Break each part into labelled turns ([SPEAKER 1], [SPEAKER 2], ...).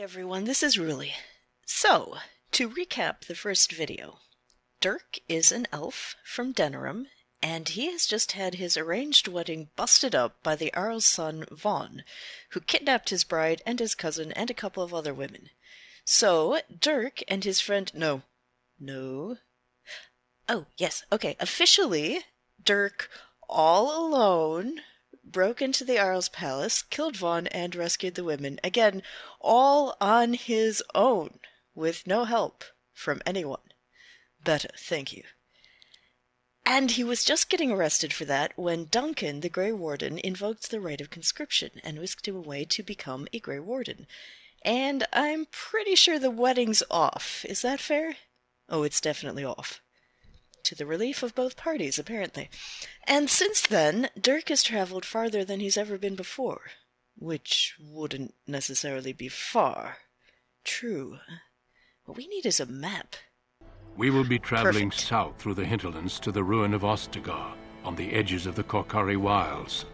[SPEAKER 1] everyone, this is Ruli. So, to recap the first video, Dirk is an elf from Denerim, and he has just had his arranged wedding busted up by the Earl's son, Vaughn, who kidnapped his bride and his cousin and a couple of other women. So, Dirk and his friend... Officially, Dirk, all alone, broke into the Earl's palace, killed Vaughn, and rescued the women. Again, all on his own, with no help from anyone. Better, thank you. And he was just getting arrested for that when Duncan, the Grey Warden, invoked the right of conscription and whisked him away to become a Grey Warden. And I'm pretty sure the wedding's off. Is that fair? Oh, it's definitely off. To the relief of both parties, apparently. And since then, Dirk has traveled farther than he's ever been before. Which wouldn't necessarily be far. True. What we need is a map.
[SPEAKER 2] We will be traveling south through the hinterlands to the ruin of Ostagar, on the edges of the Korkari Wilds.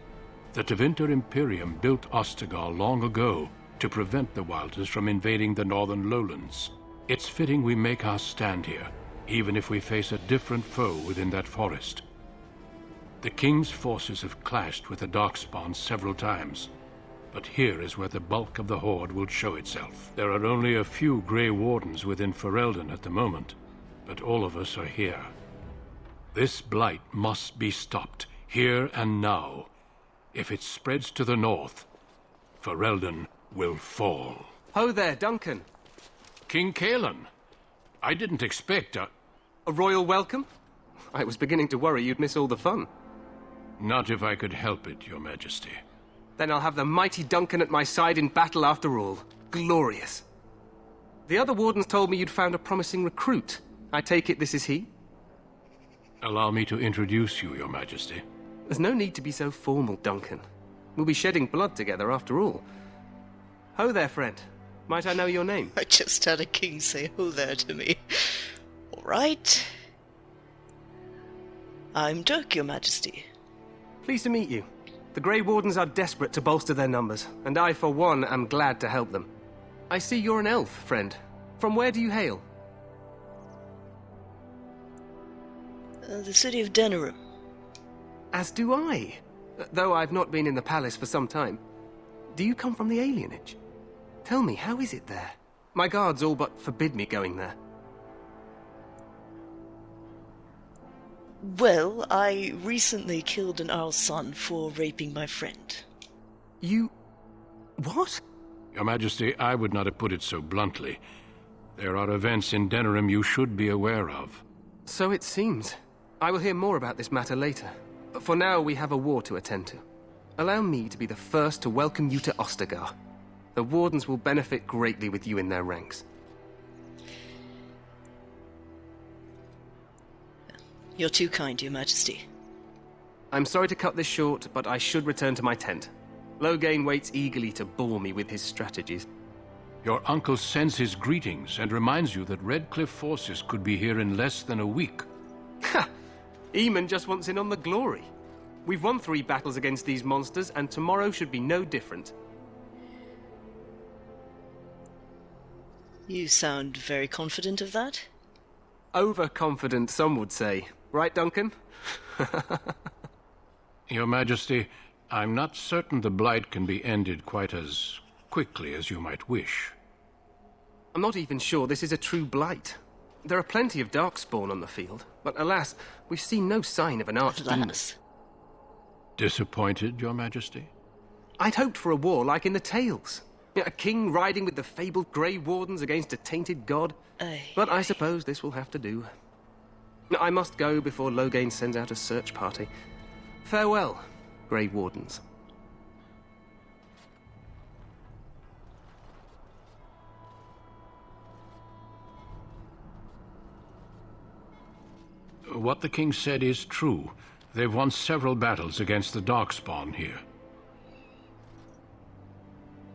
[SPEAKER 2] The Tevinter Imperium built Ostagar long ago to prevent the Wilders from invading the northern lowlands. It's fitting we make our stand here, even if we face a different foe within that forest. The King's forces have clashed with the Darkspawn several times, but here is where the bulk of the Horde will show itself. There are only a few Grey Wardens within Ferelden at the moment, but all of us are here. This blight must be stopped, here and now. If it spreads to the north, Ferelden will fall.
[SPEAKER 3] Ho there, Duncan.
[SPEAKER 2] King Kaelan. I didn't expect a
[SPEAKER 3] royal welcome? I was beginning to worry you'd miss all the fun.
[SPEAKER 2] Not if I could help it, Your Majesty.
[SPEAKER 3] Then I'll have the mighty Duncan at my side in battle after all. Glorious. The other wardens told me you'd found a promising recruit. I take it this is he?
[SPEAKER 2] Allow me to introduce you, Your Majesty.
[SPEAKER 3] There's no need to be so formal, Duncan. We'll be shedding blood together after all. Ho there, friend. Might I know your name?
[SPEAKER 1] I just had a king say ho there to me. All right. I'm Dirk, Your Majesty.
[SPEAKER 3] Pleased to meet you. The Grey Wardens are desperate to bolster their numbers, and I, for one, am glad to help them. I see you're an elf, friend. From where do you hail?
[SPEAKER 1] The city of Denerim.
[SPEAKER 3] As do I. Though I've not been in the palace for some time. Do you come from the alienage? Tell me, how is it there? My guards all but forbid me going there.
[SPEAKER 1] Well, I recently killed an Earl's son for raping my friend.
[SPEAKER 3] You... what?
[SPEAKER 2] Your Majesty, I would not have put it so bluntly. There are events in Denerim you should be aware of.
[SPEAKER 3] So it seems. I will hear more about this matter later. But for now, we have a war to attend to. Allow me to be the first to welcome you to Ostagar. The Wardens will benefit greatly with you in their ranks.
[SPEAKER 1] You're too kind, Your Majesty.
[SPEAKER 3] I'm sorry to cut this short, but I should return to my tent. Loghain waits eagerly to bore me with his strategies.
[SPEAKER 2] Your uncle sends his greetings and reminds you that Redcliffe forces could be here in less than a week.
[SPEAKER 3] Ha! Eamon just wants in on the glory. We've won 3 battles against these monsters, and tomorrow should be no different.
[SPEAKER 1] You sound very confident of that.
[SPEAKER 3] Overconfident, some would say. Right, Duncan?
[SPEAKER 2] Your Majesty, I'm not certain the blight can be ended quite as quickly as you might wish.
[SPEAKER 3] I'm not even sure this is a true blight. There are plenty of Darkspawn on the field, but alas, we've seen no sign of an archdemon.
[SPEAKER 2] Disappointed, Your Majesty?
[SPEAKER 3] I'd hoped for a war like in the tales. A king riding with the fabled Grey Wardens against a tainted god. But I suppose this will have to do. I must go before Loghain sends out a search party. Farewell, Grey Wardens.
[SPEAKER 2] What the king said is true. They've won several battles against the Darkspawn here.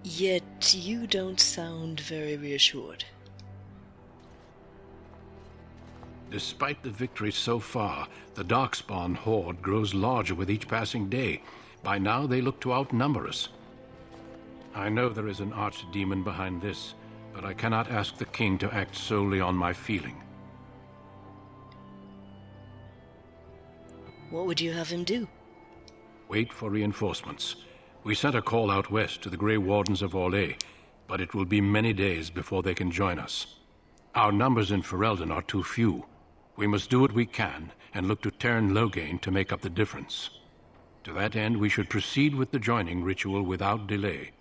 [SPEAKER 1] Yet you don't sound very reassured.
[SPEAKER 2] Despite the victory so far, the Darkspawn horde grows larger with each passing day. By now, they look to outnumber us. I know there is an archdemon behind this, but I cannot ask the king to act solely on my feeling.
[SPEAKER 1] What would you have him do?
[SPEAKER 2] Wait for reinforcements. We sent a call out west to the Grey Wardens of Orlais, but it will be many days before they can join us. Our numbers in Ferelden are too few. We must do what we can and look to Teyrn Loghain to make up the difference. To that end, we should proceed with the joining ritual without delay.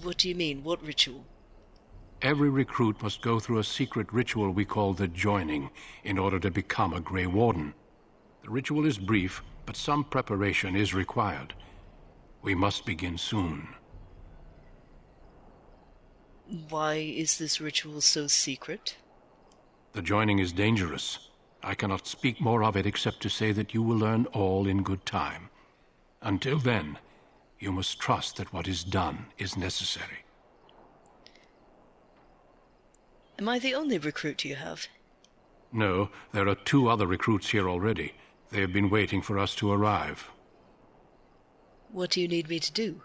[SPEAKER 1] What do you mean? What ritual?
[SPEAKER 2] Every recruit must go through a secret ritual we call the joining in order to become a Grey Warden. The ritual is brief, but some preparation is required. We must begin soon.
[SPEAKER 1] Why is this ritual so secret?
[SPEAKER 2] The joining is dangerous. I cannot speak more of it except to say that you will learn all in good time. Until then, you must trust that what is done is necessary.
[SPEAKER 1] Am I the only recruit you have?
[SPEAKER 2] No, there are 2 other recruits here already. They have been waiting for us to arrive.
[SPEAKER 1] What do you need me to do?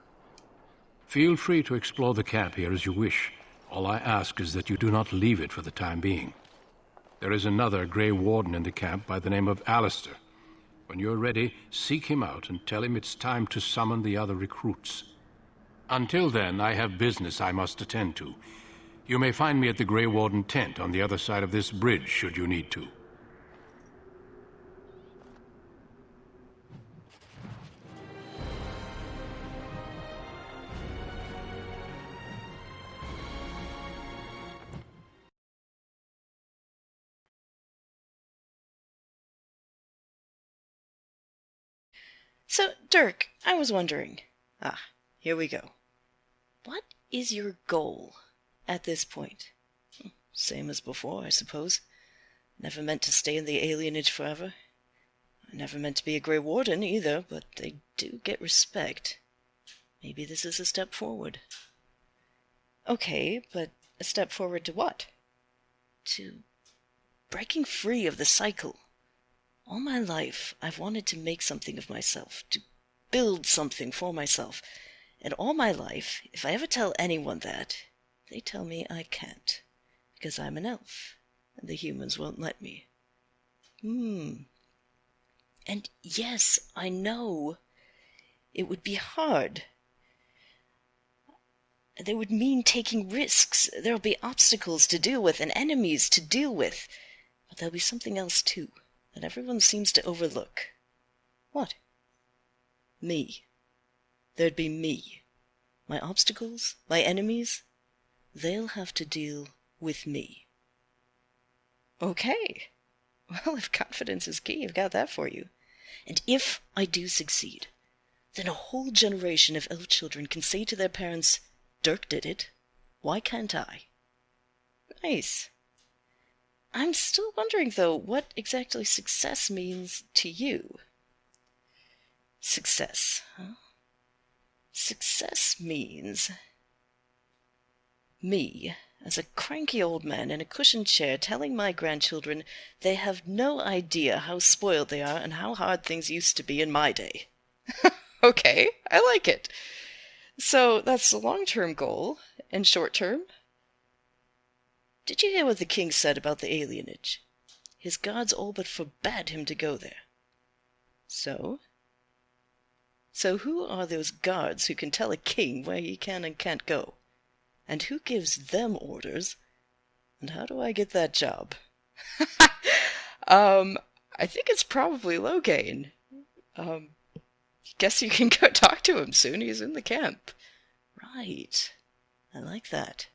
[SPEAKER 2] Feel free to explore the camp here as you wish. All I ask is that you do not leave it for the time being. There is another Grey Warden in the camp by the name of Alistair. When you're ready, seek him out and tell him it's time to summon the other recruits. Until then, I have business I must attend to. You may find me at the Grey Warden tent on the other side of this bridge, should you need to.
[SPEAKER 1] So, Dirk, I was wondering. Here we go. What is your goal at this point? Same as before, I suppose. Never meant to stay in the alienage forever. I never meant to be a Grey Warden either, but they do get respect. Maybe this is a step forward. Okay, but a step forward to what? To breaking free of the cycle. All my life, I've wanted to make something of myself, to build something for myself. And all my life, if I ever tell anyone that, they tell me I can't, because I'm an elf, and the humans won't let me. And yes, I know it would be hard. That would mean taking risks. There'll be obstacles to deal with and enemies to deal with. But there'll be something else, too, that everyone seems to overlook. What? Me. There'd be me. My obstacles, my enemies, they'll have to deal with me. Okay. Well, if confidence is key, I've got that for you. And if I do succeed, then a whole generation of elf children can say to their parents, Dirk did it. Why can't I? Nice. I'm still wondering, though, what exactly success means to you. Success, huh? Success means me, as a cranky old man in a cushioned chair, telling my grandchildren they have no idea how spoiled they are and how hard things used to be in my day. Okay, I like it. So that's the long-term goal. And short-term? Did you hear what the king said about the alienage? His guards all but forbade him to go there. So? So who are those guards who can tell a king where he can and can't go? And who gives them orders? And how do I get that job? I think it's probably Loghain. Guess you can go talk to him soon. He's in the camp. Right. I like that.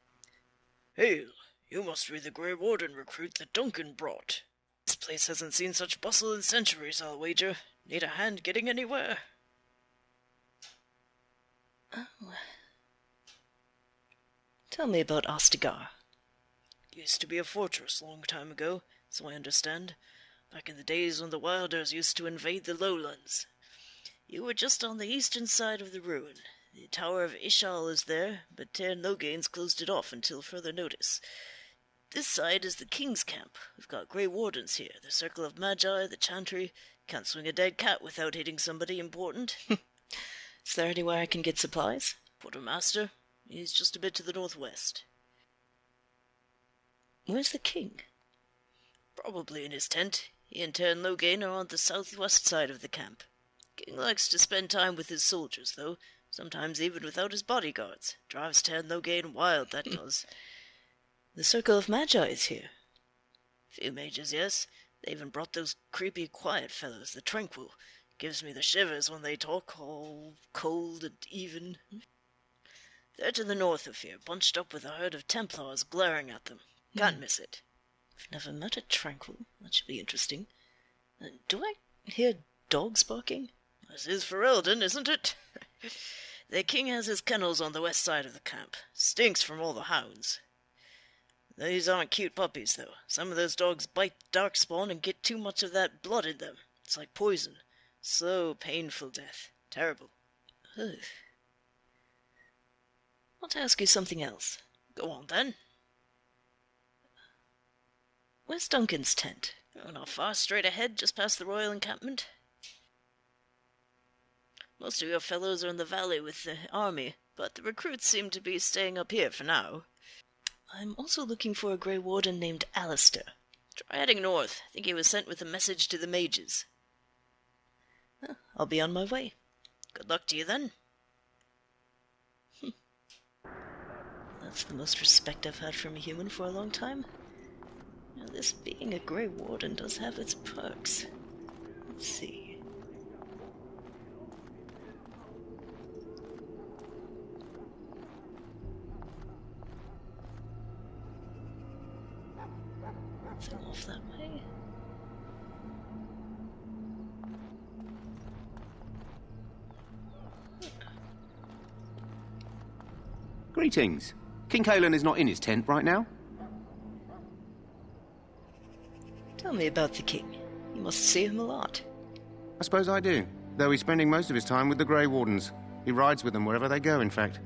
[SPEAKER 4] Hail, you must be the Grey Warden recruit that Duncan brought. This place hasn't seen such bustle in centuries, I'll wager. Need a hand getting anywhere?
[SPEAKER 1] Oh. Tell me about Ostagar.
[SPEAKER 4] Used to be a fortress long time ago, so I understand. Back in the days when the Wilders used to invade the lowlands. You were just on the eastern side of the ruin. The Tower of Ishal is there, but Teyrn Loghain's closed it off until further notice. This side is the King's camp. We've got Grey Wardens here, the Circle of Magi, the Chantry. Can't swing a dead cat without hitting somebody important.
[SPEAKER 1] Is there anywhere I can get supplies?
[SPEAKER 4] Quartermaster, He's just a bit to the northwest.
[SPEAKER 1] Where's the king?
[SPEAKER 4] Probably in his tent. He and Teyrn Loghain are on the southwest side of the camp. King likes to spend time with his soldiers, though, sometimes even without his bodyguards. Drives Teyrn Loghain wild, that does.
[SPEAKER 1] The Circle of Magi is here.
[SPEAKER 4] Few mages, yes. They even brought those creepy, quiet fellows, the Tranquil. Gives me the shivers when they talk, all cold and even. They're to the north of here, bunched up with a herd of Templars glaring at them. Can't miss it.
[SPEAKER 1] I've never met a Tranquil. That should be interesting. Do I hear dogs barking?
[SPEAKER 4] This is Ferelden, isn't it? Their king has his kennels on the west side of the camp. Stinks from all the hounds. These aren't cute puppies, though. Some of those dogs bite darkspawn and get too much of that blood in them. It's like poison. Slow, painful death. Terrible.
[SPEAKER 1] Ugh. I want to ask you something else.
[SPEAKER 4] Go on, then.
[SPEAKER 1] Where's Duncan's tent?
[SPEAKER 4] Oh, not far, straight ahead, just past the royal encampment. Most of your fellows are in the valley with the army, but the recruits seem to be staying up here for now.
[SPEAKER 1] I'm also looking for a Grey Warden named Alistair.
[SPEAKER 4] Try heading north. I think he was sent with a message to the mages.
[SPEAKER 1] I'll be on my way.
[SPEAKER 4] Good luck to you, then.
[SPEAKER 1] That's the most respect I've had from a human for a long time. Now, this being a Grey Warden does have its perks. Let's see. Nothing off that way.
[SPEAKER 3] Greetings. King Caelan is not in his tent right now?
[SPEAKER 1] Tell me about the king. You must see him a lot.
[SPEAKER 3] I suppose I do, though he's spending most of his time with the Grey Wardens. He rides with them wherever they go, in fact.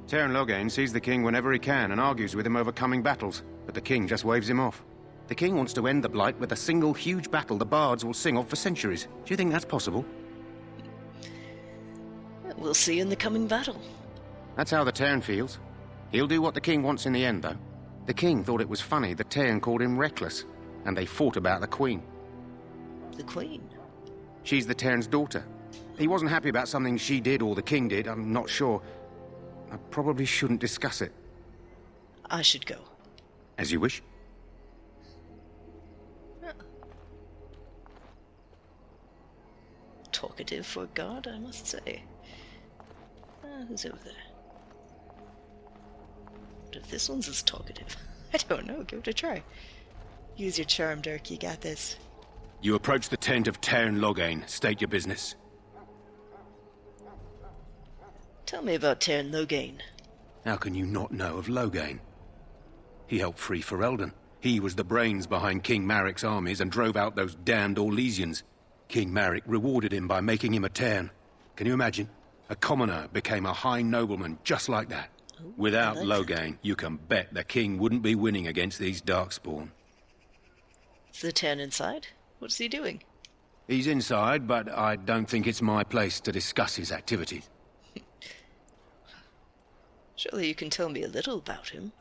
[SPEAKER 3] Teyrn Loghain sees the king whenever he can and argues with him over coming battles, but the king just waves him off. The king wants to end the Blight with a single huge battle the bards will sing of for centuries. Do you think that's possible?
[SPEAKER 1] We'll see in the coming battle.
[SPEAKER 3] That's how the Teyrn feels. He'll do what the king wants in the end, though. The king thought it was funny that Teyrn called him reckless, and they fought about the queen.
[SPEAKER 1] The queen?
[SPEAKER 3] She's the Teyrn's daughter. He wasn't happy about something she did or the king did, I'm not sure. I probably shouldn't discuss it.
[SPEAKER 1] I should go.
[SPEAKER 3] As you wish.
[SPEAKER 1] Talkative for a guard, I must say. Who's over there? What if this one's as talkative? I don't know, give it a try. Use your charm, Dirk, you got this.
[SPEAKER 2] You approach the tent of Teyrn Loghain. State your business.
[SPEAKER 1] Tell me about Teyrn Loghain.
[SPEAKER 2] How can you not know of Loghain? He helped free Ferelden. He was the brains behind King Maric's armies and drove out those damned Orlesians. King Maric rewarded him by making him a Teyrn. Can you imagine? A commoner became a high nobleman just like that.
[SPEAKER 1] Oh,
[SPEAKER 2] Without
[SPEAKER 1] like
[SPEAKER 2] Loghain, you can bet the king wouldn't be winning against these Darkspawn.
[SPEAKER 1] Is the Teyrn inside? What's he doing?
[SPEAKER 2] He's inside, but I don't think it's my place to discuss his activities.
[SPEAKER 1] Surely you can tell me a little about him.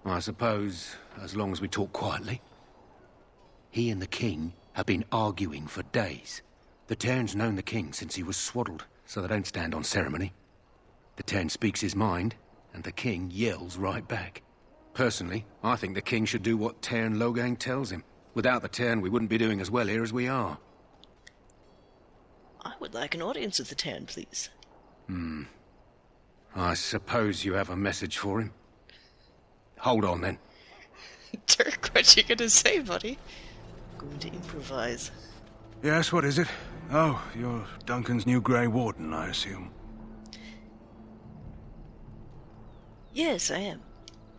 [SPEAKER 2] I suppose, as long as we talk quietly. He and the king have been arguing for days. The Teyrn's known the king since he was swaddled, so they don't stand on ceremony. The Teyrn speaks his mind, and the king yells right back. Personally, I think the king should do what Teyrn Loghain tells him. Without the Teyrn, we wouldn't be doing as well here as we are.
[SPEAKER 1] I would like an audience with the Teyrn, please.
[SPEAKER 2] I suppose you have a message for him. Hold on, then.
[SPEAKER 1] Dirk, what you gonna say, buddy? I'm going to improvise.
[SPEAKER 5] Yes, what is it? Oh, you're Duncan's new Grey Warden, I assume.
[SPEAKER 1] Yes, I am.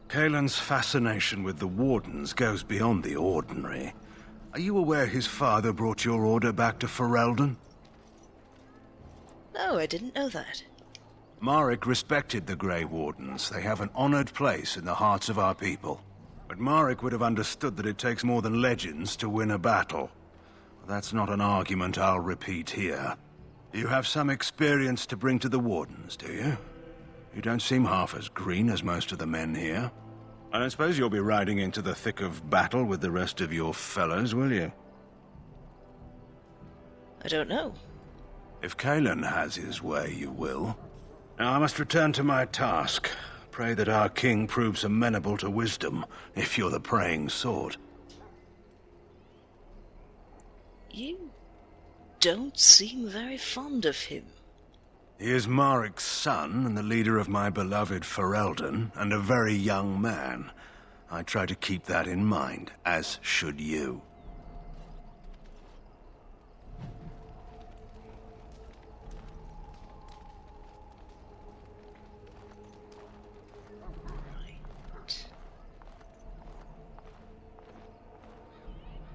[SPEAKER 5] Caelan's fascination with the Wardens goes beyond the ordinary. Are you aware his father brought your order back to Ferelden?
[SPEAKER 1] No, I didn't know that.
[SPEAKER 5] Maric respected the Grey Wardens. They have an honored place in the hearts of our people. But Maric would have understood that it takes more than legends to win a battle. That's not an argument I'll repeat here. You have some experience to bring to the Wardens, do you? You don't seem half as green as most of the men here. I don't suppose you'll be riding into the thick of battle with the rest of your fellows, will you?
[SPEAKER 1] I don't know.
[SPEAKER 5] If Kalen has his way, you will. Now I must return to my task. Pray that our king proves amenable to wisdom, if you're the praying sort.
[SPEAKER 1] You don't seem very fond of him.
[SPEAKER 5] He is Marik's son, and the leader of my beloved Ferelden, and a very young man. I try to keep that in mind, as should you.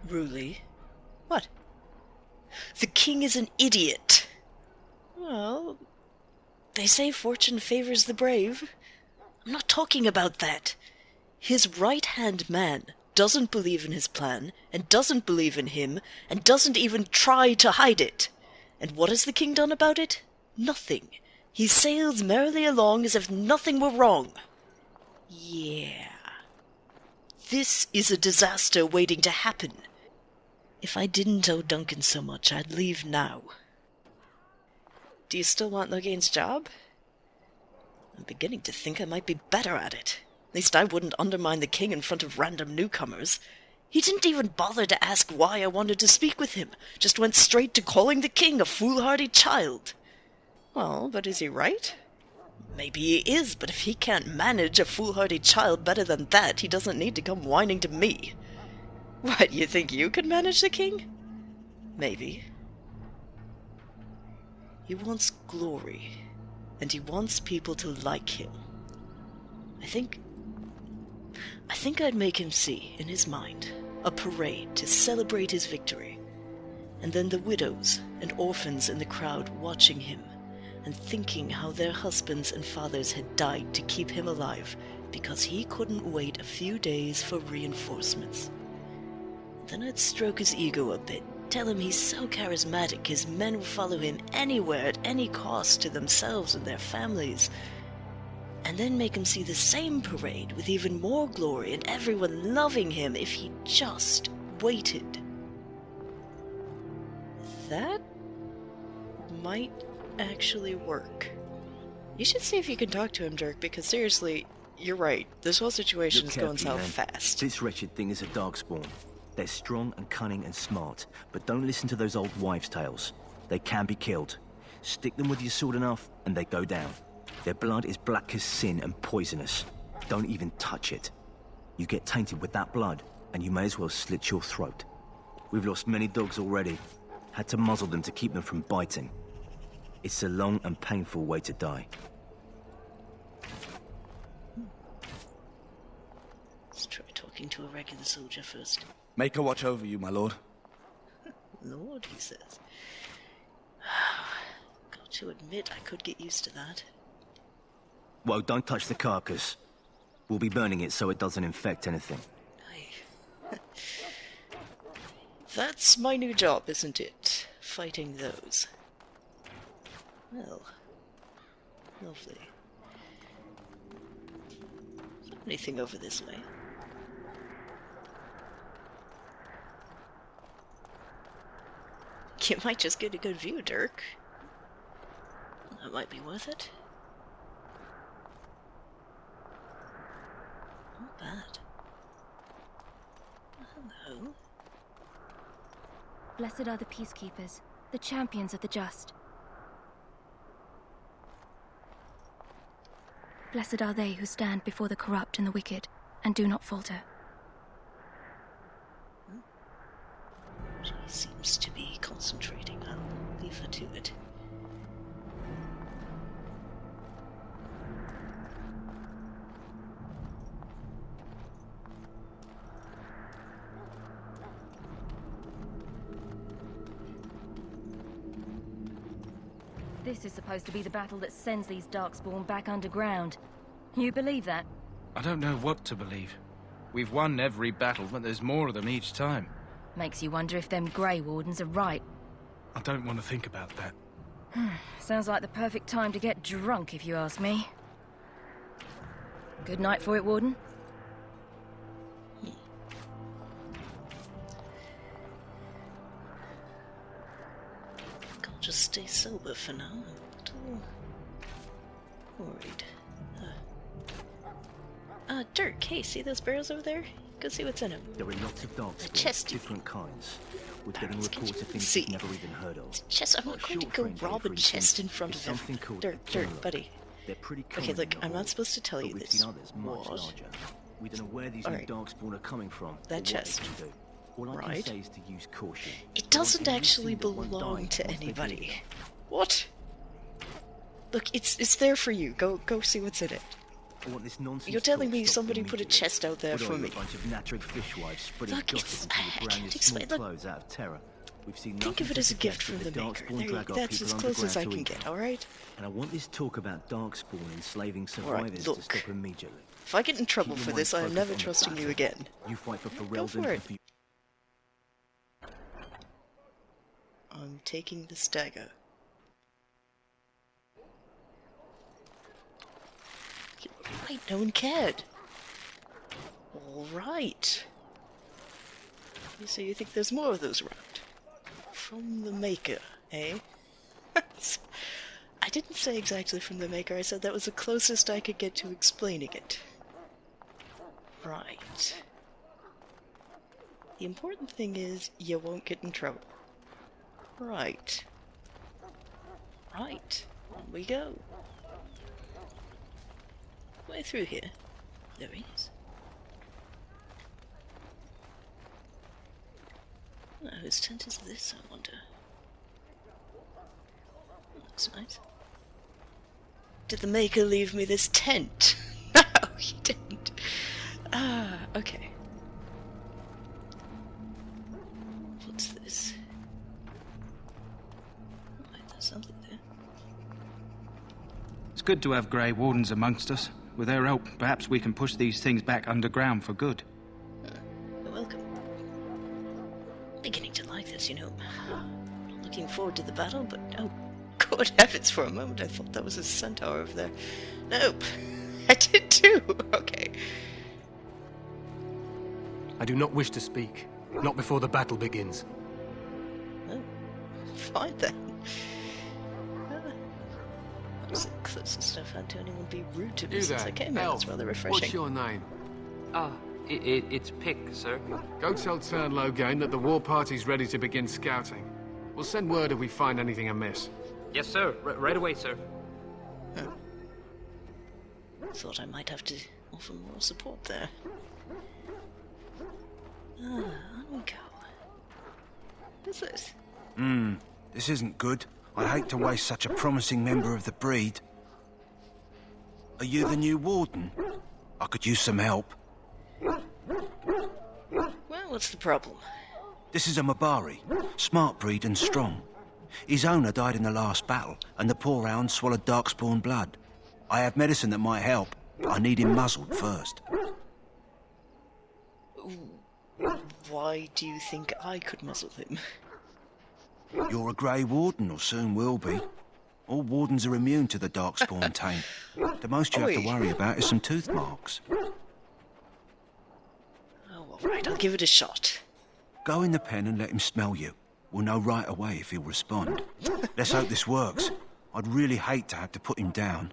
[SPEAKER 1] Ruli? What? The king is an idiot. Well, they say fortune favors the brave. I'm not talking about that. His right-hand man doesn't believe in his plan, and doesn't believe in him, and doesn't even try to hide it. And what has the king done about it? Nothing. He sails merrily along as if nothing were wrong. Yeah. This is a disaster waiting to happen. If I didn't owe Duncan so much, I'd leave now. Do you still want Logain's job? I'm beginning to think I might be better at it. At least I wouldn't undermine the king in front of random newcomers. He didn't even bother to ask why I wanted to speak with him. Just went straight to calling the king a foolhardy child. Well, but is he right? Maybe he is, but if he can't manage a foolhardy child better than that, he doesn't need to come whining to me. What, you think you could manage the king? Maybe. He wants glory, and he wants people to like him. I think I'd make him see, in his mind, a parade to celebrate his victory, and then the widows and orphans in the crowd watching him, and thinking how their husbands and fathers had died to keep him alive because he couldn't wait a few days for reinforcements. Then I'd stroke his ego a bit, tell him he's so charismatic his men will follow him anywhere at any cost to themselves and their families, and then make him see the same parade with even more glory and everyone loving him if he just waited. That might actually work. You should see if you can talk to him, Dirk, because seriously, you're right. This whole situation is going south fast.
[SPEAKER 6] This wretched thing is a darkspawn. They're strong and cunning and smart, but don't listen to those old wives' tales. They can be killed. Stick them with your sword enough, and they go down. Their blood is black as sin and poisonous. Don't even touch it. You get tainted with that blood, and you may as well slit your throat. We've lost many dogs already. Had to muzzle them to keep them from biting. It's a long and painful way to die.
[SPEAKER 1] Let's try talking to a regular soldier first.
[SPEAKER 7] Make her watch over you, my lord.
[SPEAKER 1] Lord, he says. Got to admit, I could get used to that.
[SPEAKER 6] Well, don't touch the carcass. We'll be burning it so it doesn't infect anything.
[SPEAKER 1] That's my new job, isn't it? Fighting those. Well, lovely. Is there anything over this way? You might just get a good view, Dirk. That might be worth it. Not bad. Hello.
[SPEAKER 8] Blessed are the peacekeepers, the champions of the just. Blessed are they who stand before the corrupt and the wicked, and do not falter.
[SPEAKER 1] She seems to be concentrating. I'll leave her to it.
[SPEAKER 8] This is supposed to be the battle that sends these Darkspawn back underground. You believe that?
[SPEAKER 7] I don't know what to believe. We've won every battle, but there's more of them each time.
[SPEAKER 8] Makes you wonder if them Grey Wardens are right.
[SPEAKER 7] I don't want to think about that.
[SPEAKER 8] Sounds like the perfect time to get drunk, if you ask me. Good night for it, Warden.
[SPEAKER 4] Can't just stay sober for now. I'm a little worried. Dirk, hey, see those barrels over there? Go see what's in them.
[SPEAKER 6] There are lots of dogs,
[SPEAKER 4] chest,
[SPEAKER 6] different kinds. We're getting
[SPEAKER 4] Barrels,
[SPEAKER 6] reports
[SPEAKER 4] can't
[SPEAKER 6] of
[SPEAKER 4] you
[SPEAKER 6] things
[SPEAKER 4] see?
[SPEAKER 6] we've never even heard of.
[SPEAKER 4] Chest, I'm not going to go rob a chest in front of him. Dirk, buddy.
[SPEAKER 6] They're pretty
[SPEAKER 4] Okay,
[SPEAKER 6] common
[SPEAKER 4] look,
[SPEAKER 6] in the
[SPEAKER 4] I'm not
[SPEAKER 6] horde,
[SPEAKER 4] supposed to tell
[SPEAKER 6] but
[SPEAKER 4] you
[SPEAKER 6] we've
[SPEAKER 4] this.
[SPEAKER 6] seen others much
[SPEAKER 4] What?
[SPEAKER 6] larger. We don't know where these
[SPEAKER 4] Alright.
[SPEAKER 6] new darkspawn are coming from.
[SPEAKER 4] That
[SPEAKER 6] or what they
[SPEAKER 4] chest.
[SPEAKER 6] can do. All I
[SPEAKER 4] Right.
[SPEAKER 6] can say is to use caution.
[SPEAKER 4] It
[SPEAKER 6] The ones
[SPEAKER 4] doesn't
[SPEAKER 6] who you
[SPEAKER 4] actually
[SPEAKER 6] see that won't
[SPEAKER 4] belong
[SPEAKER 6] die
[SPEAKER 4] to
[SPEAKER 6] once they bleed
[SPEAKER 4] anybody.
[SPEAKER 6] enough.
[SPEAKER 4] What? Look, it's there for you. Go see what's in it.
[SPEAKER 6] I want this nonsense
[SPEAKER 4] You're telling
[SPEAKER 6] talk
[SPEAKER 4] me
[SPEAKER 6] stopped
[SPEAKER 4] somebody put a
[SPEAKER 6] immediately.
[SPEAKER 4] chest out there
[SPEAKER 6] What are
[SPEAKER 4] for
[SPEAKER 6] you,
[SPEAKER 4] me.
[SPEAKER 6] a bunch of natural fishwives spreading
[SPEAKER 4] Look,
[SPEAKER 6] gossip
[SPEAKER 4] it's-
[SPEAKER 6] until
[SPEAKER 4] I
[SPEAKER 6] you brown
[SPEAKER 4] can't
[SPEAKER 6] your
[SPEAKER 4] explain-
[SPEAKER 6] small
[SPEAKER 4] look-
[SPEAKER 6] clothes out of terror. We've seen
[SPEAKER 4] Think
[SPEAKER 6] nothing
[SPEAKER 4] of it
[SPEAKER 6] to
[SPEAKER 4] as a gift
[SPEAKER 6] suggest
[SPEAKER 4] from
[SPEAKER 6] that
[SPEAKER 4] the maker.
[SPEAKER 6] Darkspawn
[SPEAKER 4] There you,
[SPEAKER 6] drag our
[SPEAKER 4] that's
[SPEAKER 6] people
[SPEAKER 4] as close as I
[SPEAKER 6] underground
[SPEAKER 4] can
[SPEAKER 6] to
[SPEAKER 4] get,
[SPEAKER 6] eat.
[SPEAKER 4] alright?
[SPEAKER 6] And I want this talk about Darkspawn enslaving survivors
[SPEAKER 4] look.
[SPEAKER 6] to stop immediately.
[SPEAKER 1] If I get in trouble
[SPEAKER 6] Keep
[SPEAKER 1] for
[SPEAKER 6] your
[SPEAKER 1] this,
[SPEAKER 6] mind
[SPEAKER 1] I am
[SPEAKER 6] focused
[SPEAKER 1] never
[SPEAKER 6] on the
[SPEAKER 1] trusting you
[SPEAKER 6] battle.
[SPEAKER 1] again.
[SPEAKER 6] You fight for
[SPEAKER 1] Go
[SPEAKER 6] Ferelden
[SPEAKER 1] for
[SPEAKER 6] and
[SPEAKER 1] it.
[SPEAKER 6] for
[SPEAKER 1] I'm taking the stagger.
[SPEAKER 4] Right, no one cared. Alright.
[SPEAKER 1] So you think there's more of those around? From the maker, eh? I didn't say exactly from the maker, I said that was the closest I could get to explaining it. Right. The important thing is, you won't get in trouble. Right. Right. On we go.
[SPEAKER 4] Way through here. There he is. Oh, whose tent is this, I wonder? Looks nice.
[SPEAKER 1] Did the maker leave me this tent? No, he didn't. Ah, okay.
[SPEAKER 4] What's this? Oh, there's something there.
[SPEAKER 7] It's good to have Grey Wardens amongst us. With their help, perhaps we can push these things back underground for good.
[SPEAKER 4] You're welcome. Beginning to like this, you know. Not looking forward to the battle, but oh,
[SPEAKER 1] Good heavens, for a moment I thought that was a centaur over there. Nope. I did too. Okay.
[SPEAKER 3] I do not wish to speak. Not before the battle begins.
[SPEAKER 1] Oh, fine then. That's the closest I've had to anyone be rude to me
[SPEAKER 9] You
[SPEAKER 1] since
[SPEAKER 9] there,
[SPEAKER 1] I came here. That's rather refreshing.
[SPEAKER 9] What's your name?
[SPEAKER 10] It's Pick, sir.
[SPEAKER 9] Go tell Turn Logain that the war party's ready to begin scouting. We'll send word if we find anything amiss.
[SPEAKER 10] Yes, sir. Right away, sir.
[SPEAKER 4] thought I might have to offer more support there. On we go. What's this?
[SPEAKER 5] This isn't good. I'd hate to waste such a promising member of the breed. Are you the new Warden? I could use some help.
[SPEAKER 4] Well, what's the problem?
[SPEAKER 5] This is a Mabari, smart breed and strong. His owner died in the last battle, and the poor hound swallowed darkspawn blood. I have medicine that might help, but I need him muzzled first.
[SPEAKER 1] Why do you think I could muzzle him?
[SPEAKER 5] You're a Grey Warden, or soon will be. All Wardens are immune to the darkspawn taint. The most you have to
[SPEAKER 1] Oi.
[SPEAKER 5] worry about is some tooth marks.
[SPEAKER 1] Oh, all right, I'll give it a shot.
[SPEAKER 5] Go in the pen and let him smell you. We'll know right away if he'll respond. Let's hope this works. I'd really hate to have to put him down.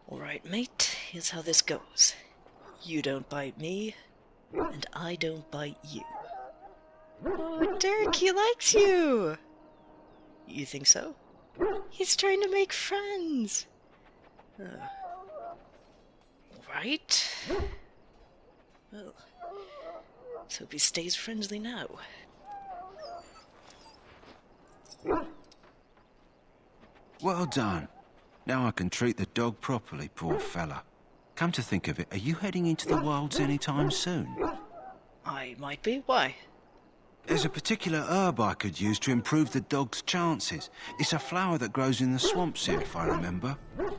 [SPEAKER 1] All right, mate, here's how this goes. You don't bite me, and I don't bite you. Oh, Dirk, he likes you! You think so? He's trying to make friends. Right. Well, let's hope he stays friendly now.
[SPEAKER 5] Well done. Now I can treat the dog properly, poor fella. Come to think of it, are you heading into the wilds anytime soon?
[SPEAKER 1] I might be. Why?
[SPEAKER 5] There's a particular herb I could use to improve the dog's chances. It's a flower that grows in the swamps here, if I remember.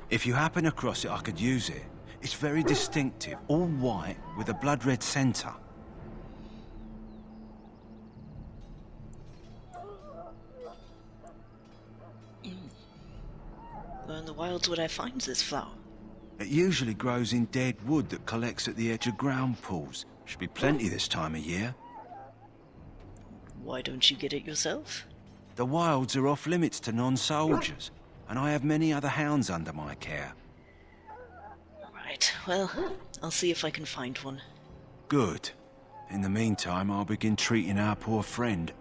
[SPEAKER 5] If you happen across it, I could use it. It's very distinctive, all white, with a blood-red centre.
[SPEAKER 4] Where in the wilds would I find this flower?
[SPEAKER 5] It usually grows in dead wood that collects at the edge of ground pools. Should be plenty this time of year.
[SPEAKER 4] Why don't you get it yourself?
[SPEAKER 5] The wilds are off limits to non-soldiers, and I have many other hounds under my care.
[SPEAKER 4] Right, well, I'll see if I can find one.
[SPEAKER 5] Good. In the meantime, I'll begin treating our poor friend.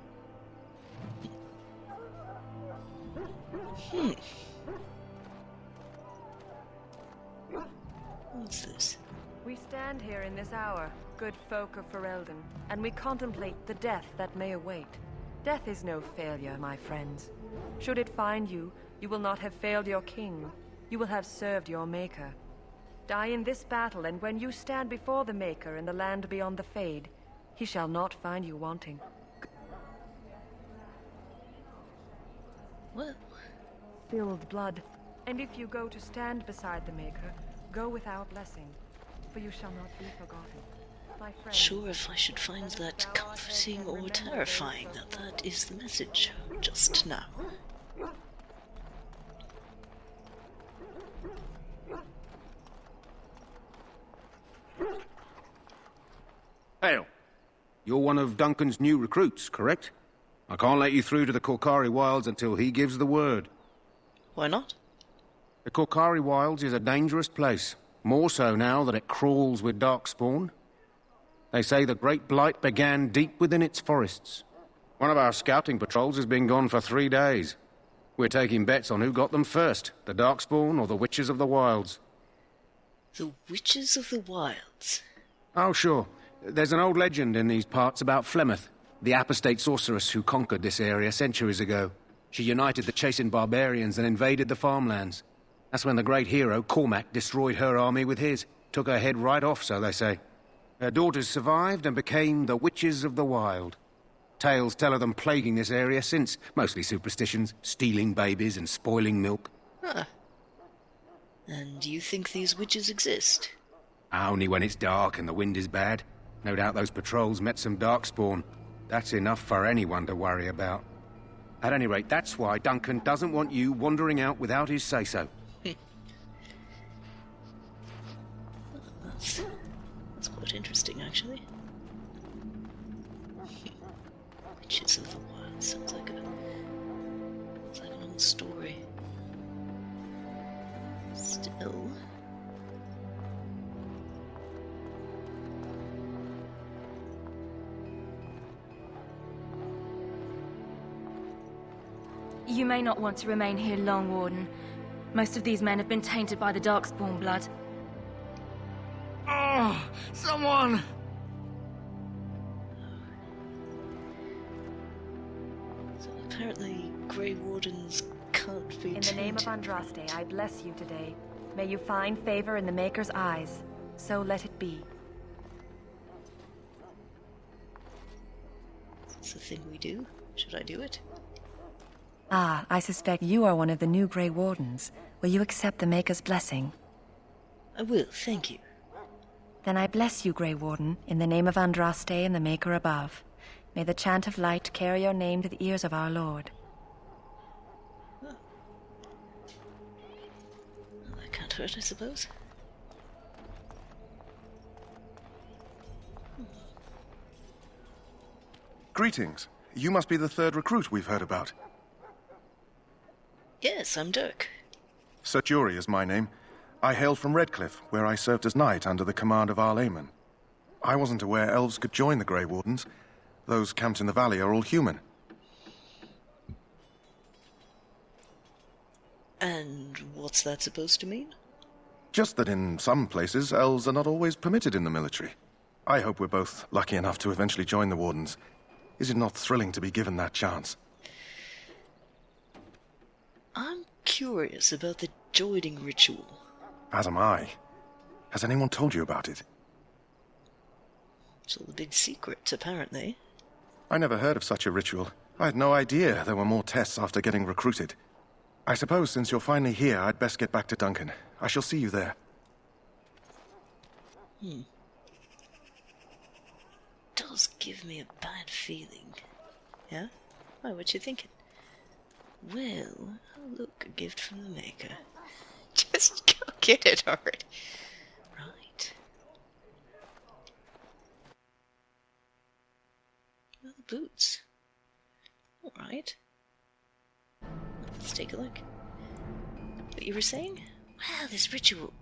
[SPEAKER 4] What's this?
[SPEAKER 11] We stand here in this hour, good folk of Ferelden, and we contemplate the death that may await. Death is no failure, my friends. Should it find you, you will not have failed your king. You will have served your maker. Die in this battle, and when you stand before the Maker in the land beyond the Fade, he shall not find you wanting.
[SPEAKER 4] What?
[SPEAKER 11] Spilled blood. And if you go to stand beside the Maker, go with our blessing, for you shall not be forgotten. My friend,
[SPEAKER 4] sure if I should find that comforting or terrifying that is the message just now.
[SPEAKER 5] Hail. You're one of Duncan's new recruits, correct? I can't let you through to the Korkari Wilds until he gives the word.
[SPEAKER 4] Why not?
[SPEAKER 5] The Korkari Wilds is a dangerous place. More so now that it crawls with darkspawn. They say the Great Blight began deep within its forests. One of our scouting patrols has been gone for 3 days. We're taking bets on who got them first, the darkspawn or the Witches of the Wilds.
[SPEAKER 4] The Witches of the Wilds?
[SPEAKER 5] Oh, sure. There's an old legend in these parts about Flemeth, the apostate sorceress who conquered this area centuries ago. She united the chasing barbarians and invaded the farmlands. That's when the great hero, Cormac, destroyed her army with his. Took her head right off, so they say. Her daughters survived and became the Witches of the Wild. Tales tell of them plaguing this area since, mostly superstitions, stealing babies and spoiling milk.
[SPEAKER 4] Huh. And you think these witches exist?
[SPEAKER 5] Only when it's dark and the wind is bad. No doubt those patrols met some darkspawn. That's enough for anyone to worry about. At any rate, that's why Duncan doesn't want you wandering out without his say-so.
[SPEAKER 4] That's quite interesting, actually. Witches of the Wild sounds like an old story. Still...
[SPEAKER 8] You may not want to remain here long, Warden. Most of these men have been tainted by the Darkspawn blood.
[SPEAKER 9] Oh, someone!
[SPEAKER 4] So apparently Grey Wardens can't be
[SPEAKER 11] in the name of Andraste, I bless you today. May you find favor in the Maker's eyes. So let it be.
[SPEAKER 4] Is this the thing we do? Should I do it?
[SPEAKER 11] Ah, I suspect you are one of the new Grey Wardens. Will you accept the Maker's blessing?
[SPEAKER 4] I will, thank you.
[SPEAKER 11] Then I bless you, Grey Warden, in the name of Andraste and the Maker above. May the chant of light carry your name to the ears of our Lord.
[SPEAKER 4] Oh. Well, that can't hurt, I suppose.
[SPEAKER 12] Greetings. You must be the third recruit we've heard about.
[SPEAKER 4] Yes, I'm Dirk.
[SPEAKER 12] Sir Jury is my name. I hail from Redcliffe, where I served as knight under the command of Arl Eamon. I wasn't aware elves could join the Grey Wardens. Those camped in the valley are all human.
[SPEAKER 4] And what's that supposed to mean?
[SPEAKER 12] Just that in some places, elves are not always permitted in the military. I hope we're both lucky enough to eventually join the Wardens. Is it not thrilling to be given that chance?
[SPEAKER 4] I'm curious about the joining ritual.
[SPEAKER 12] As am I. Has anyone told you about it?
[SPEAKER 4] It's all a big secret, apparently.
[SPEAKER 12] I never heard of such a ritual. I had no idea there were more tests after getting recruited. I suppose since you're finally here, I'd best get back to Duncan. I shall see you there.
[SPEAKER 4] Does give me a bad feeling. Yeah? Why, what you thinking? Well, oh look, a gift from the Maker.
[SPEAKER 1] get it already. Right. Oh, the boots. Alright. Let's take a look. What you were saying? Wow, this ritual...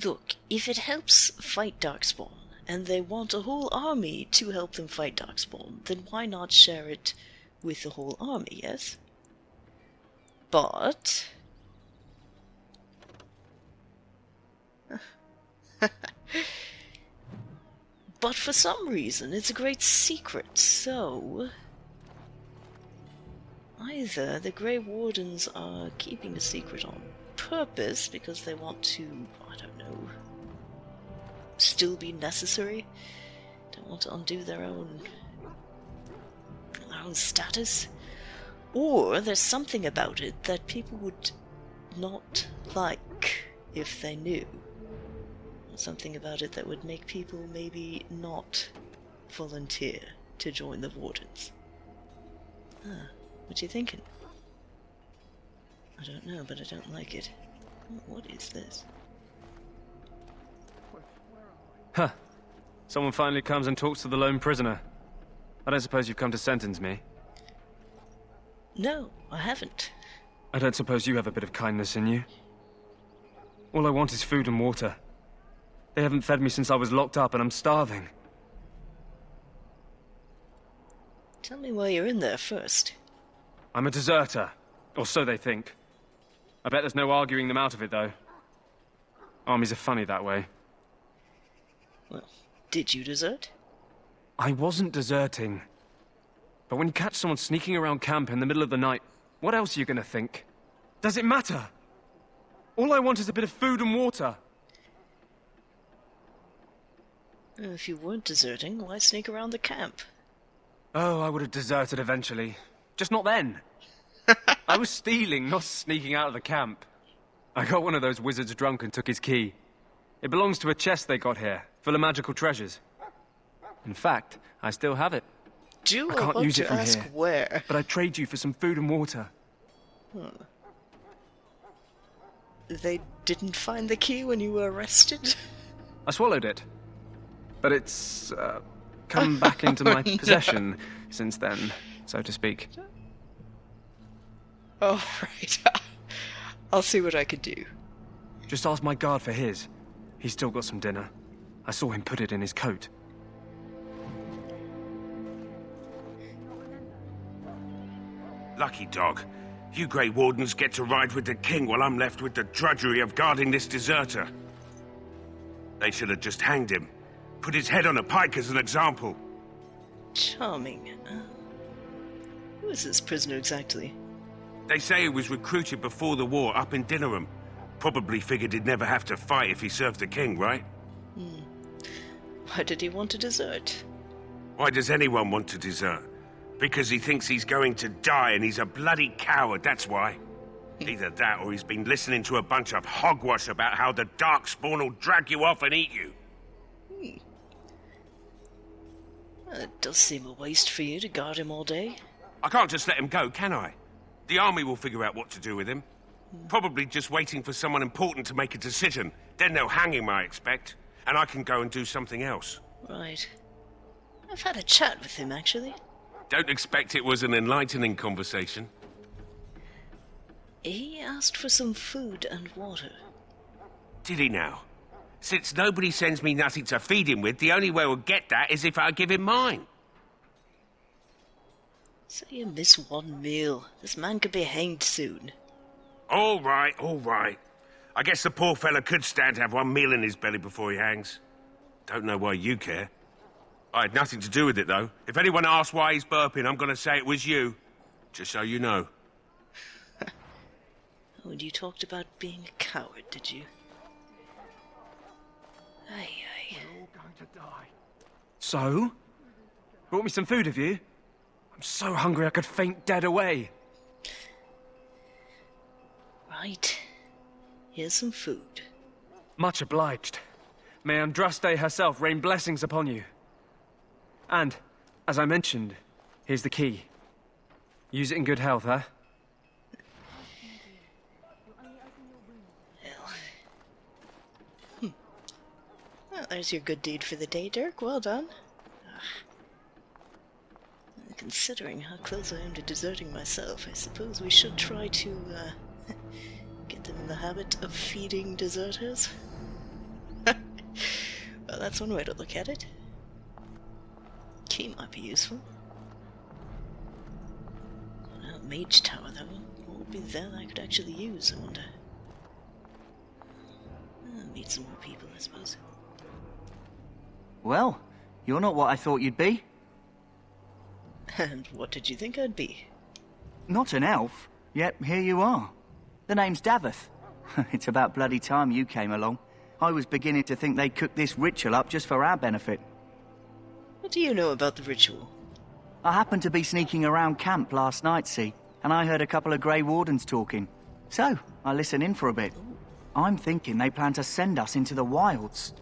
[SPEAKER 1] Look, if it helps fight Darkspawn, and they want a whole army to help them fight Darkspawn, then why not share it with the whole army, yes? But... but for some reason, it's a great secret, so... either the Grey Wardens are keeping a secret on purpose because they want to, I don't know, still be necessary, don't want to undo their own status, or there's something about it that people would not like if they knew. Something about it that would make people maybe not volunteer to join the Wardens. What you thinking? I don't know, but I don't like it. What is this?
[SPEAKER 3] Huh. Someone finally comes and talks to the lone prisoner. I don't suppose you've come to sentence me?
[SPEAKER 1] No, I haven't.
[SPEAKER 3] I don't suppose you have a bit of kindness in you? All I want is food and water. They haven't fed me since I was locked up and I'm starving.
[SPEAKER 1] Tell me why you're in there first.
[SPEAKER 3] I'm a deserter. Or so they think. I bet there's no arguing them out of it, though. Armies are funny that way.
[SPEAKER 1] Well, did you desert?
[SPEAKER 3] I wasn't deserting. But when you catch someone sneaking around camp in the middle of the night, what else are you gonna think? Does it matter? All I want is a bit of food and water.
[SPEAKER 1] If you weren't deserting, why sneak around the camp?
[SPEAKER 3] Oh, I would have deserted eventually. Just not then. I was stealing, not sneaking out of the camp. I got one of those wizards drunk and took his key. It belongs to a chest they got here, full of magical treasures. In fact, I still have it. I can't use it from here,
[SPEAKER 1] where?
[SPEAKER 3] but I'd trade you for some food and water.
[SPEAKER 1] They didn't find the key when you were arrested?
[SPEAKER 3] I swallowed it. But it's, come back into my possession since then, so to speak.
[SPEAKER 1] Oh, right. I'll see what I can do.
[SPEAKER 3] Just ask my guard for his. He's still got some dinner. I saw him put it in his coat.
[SPEAKER 5] Lucky dog. You Grey Wardens get to ride with the king while I'm left with the drudgery of guarding this deserter. They should have just hanged him. Put his head on a pike as an example.
[SPEAKER 1] Charming. Who is this prisoner exactly?
[SPEAKER 5] They say he was recruited before the war up in Dinnerham. Probably figured he'd never have to fight if he served the king, right?
[SPEAKER 1] Why did he want to desert?
[SPEAKER 5] Why does anyone want to desert? Because he thinks he's going to die and he's a bloody coward, that's why. Either that or he's been listening to a bunch of hogwash about how the Darkspawn will drag you off and eat you.
[SPEAKER 1] Well, it does seem a waste for you to guard him all day.
[SPEAKER 5] I can't just let him go, can I? The army will figure out what to do with him. Probably just waiting for someone important to make a decision. Then they'll hang him, I expect. And I can go and do something else.
[SPEAKER 1] Right. I've had a chat with him, actually.
[SPEAKER 5] Don't expect it was an enlightening conversation.
[SPEAKER 1] He asked for some food and water.
[SPEAKER 5] Did he now? Since nobody sends me nothing to feed him with, the only way we'll get that is if I give him mine.
[SPEAKER 1] So you miss one meal. This man could be hanged soon.
[SPEAKER 5] All right, all right. I guess the poor fella could stand to have one meal in his belly before he hangs. Don't know why you care. I had nothing to do with it, though. If anyone asks why he's burping, I'm going to say it was you. Just so you know.
[SPEAKER 1] Oh, and you talked about being a coward, did you? Aye, aye.
[SPEAKER 3] We're all going to die. So? Brought me some food, have you? I'm so hungry I could faint dead away.
[SPEAKER 1] Right. Here's some food.
[SPEAKER 3] Much obliged. May Andraste herself rain blessings upon you. And, as I mentioned, here's the key. Use it in good health, huh?
[SPEAKER 1] there's your good deed for the day, Dirk. Well done. Considering how close I am to deserting myself, I suppose we should try to, get them in the habit of feeding deserters. Well, that's one way to look at it. Key might be useful. Mage tower, though. What would be there that I could actually use, I wonder? Meet some more people, I suppose.
[SPEAKER 13] Well, you're not what I thought you'd be.
[SPEAKER 1] And what did you think I'd be?
[SPEAKER 13] Not an elf, yet here you are. The name's Daveth. It's about bloody time you came along. I was beginning to think they'd cooked this ritual up just for our benefit.
[SPEAKER 1] What do you know about the ritual?
[SPEAKER 13] I happened to be sneaking around camp last night, see, and I heard a couple of Grey Wardens talking. So, I listened in for a bit. I'm thinking they plan to send us into the wilds.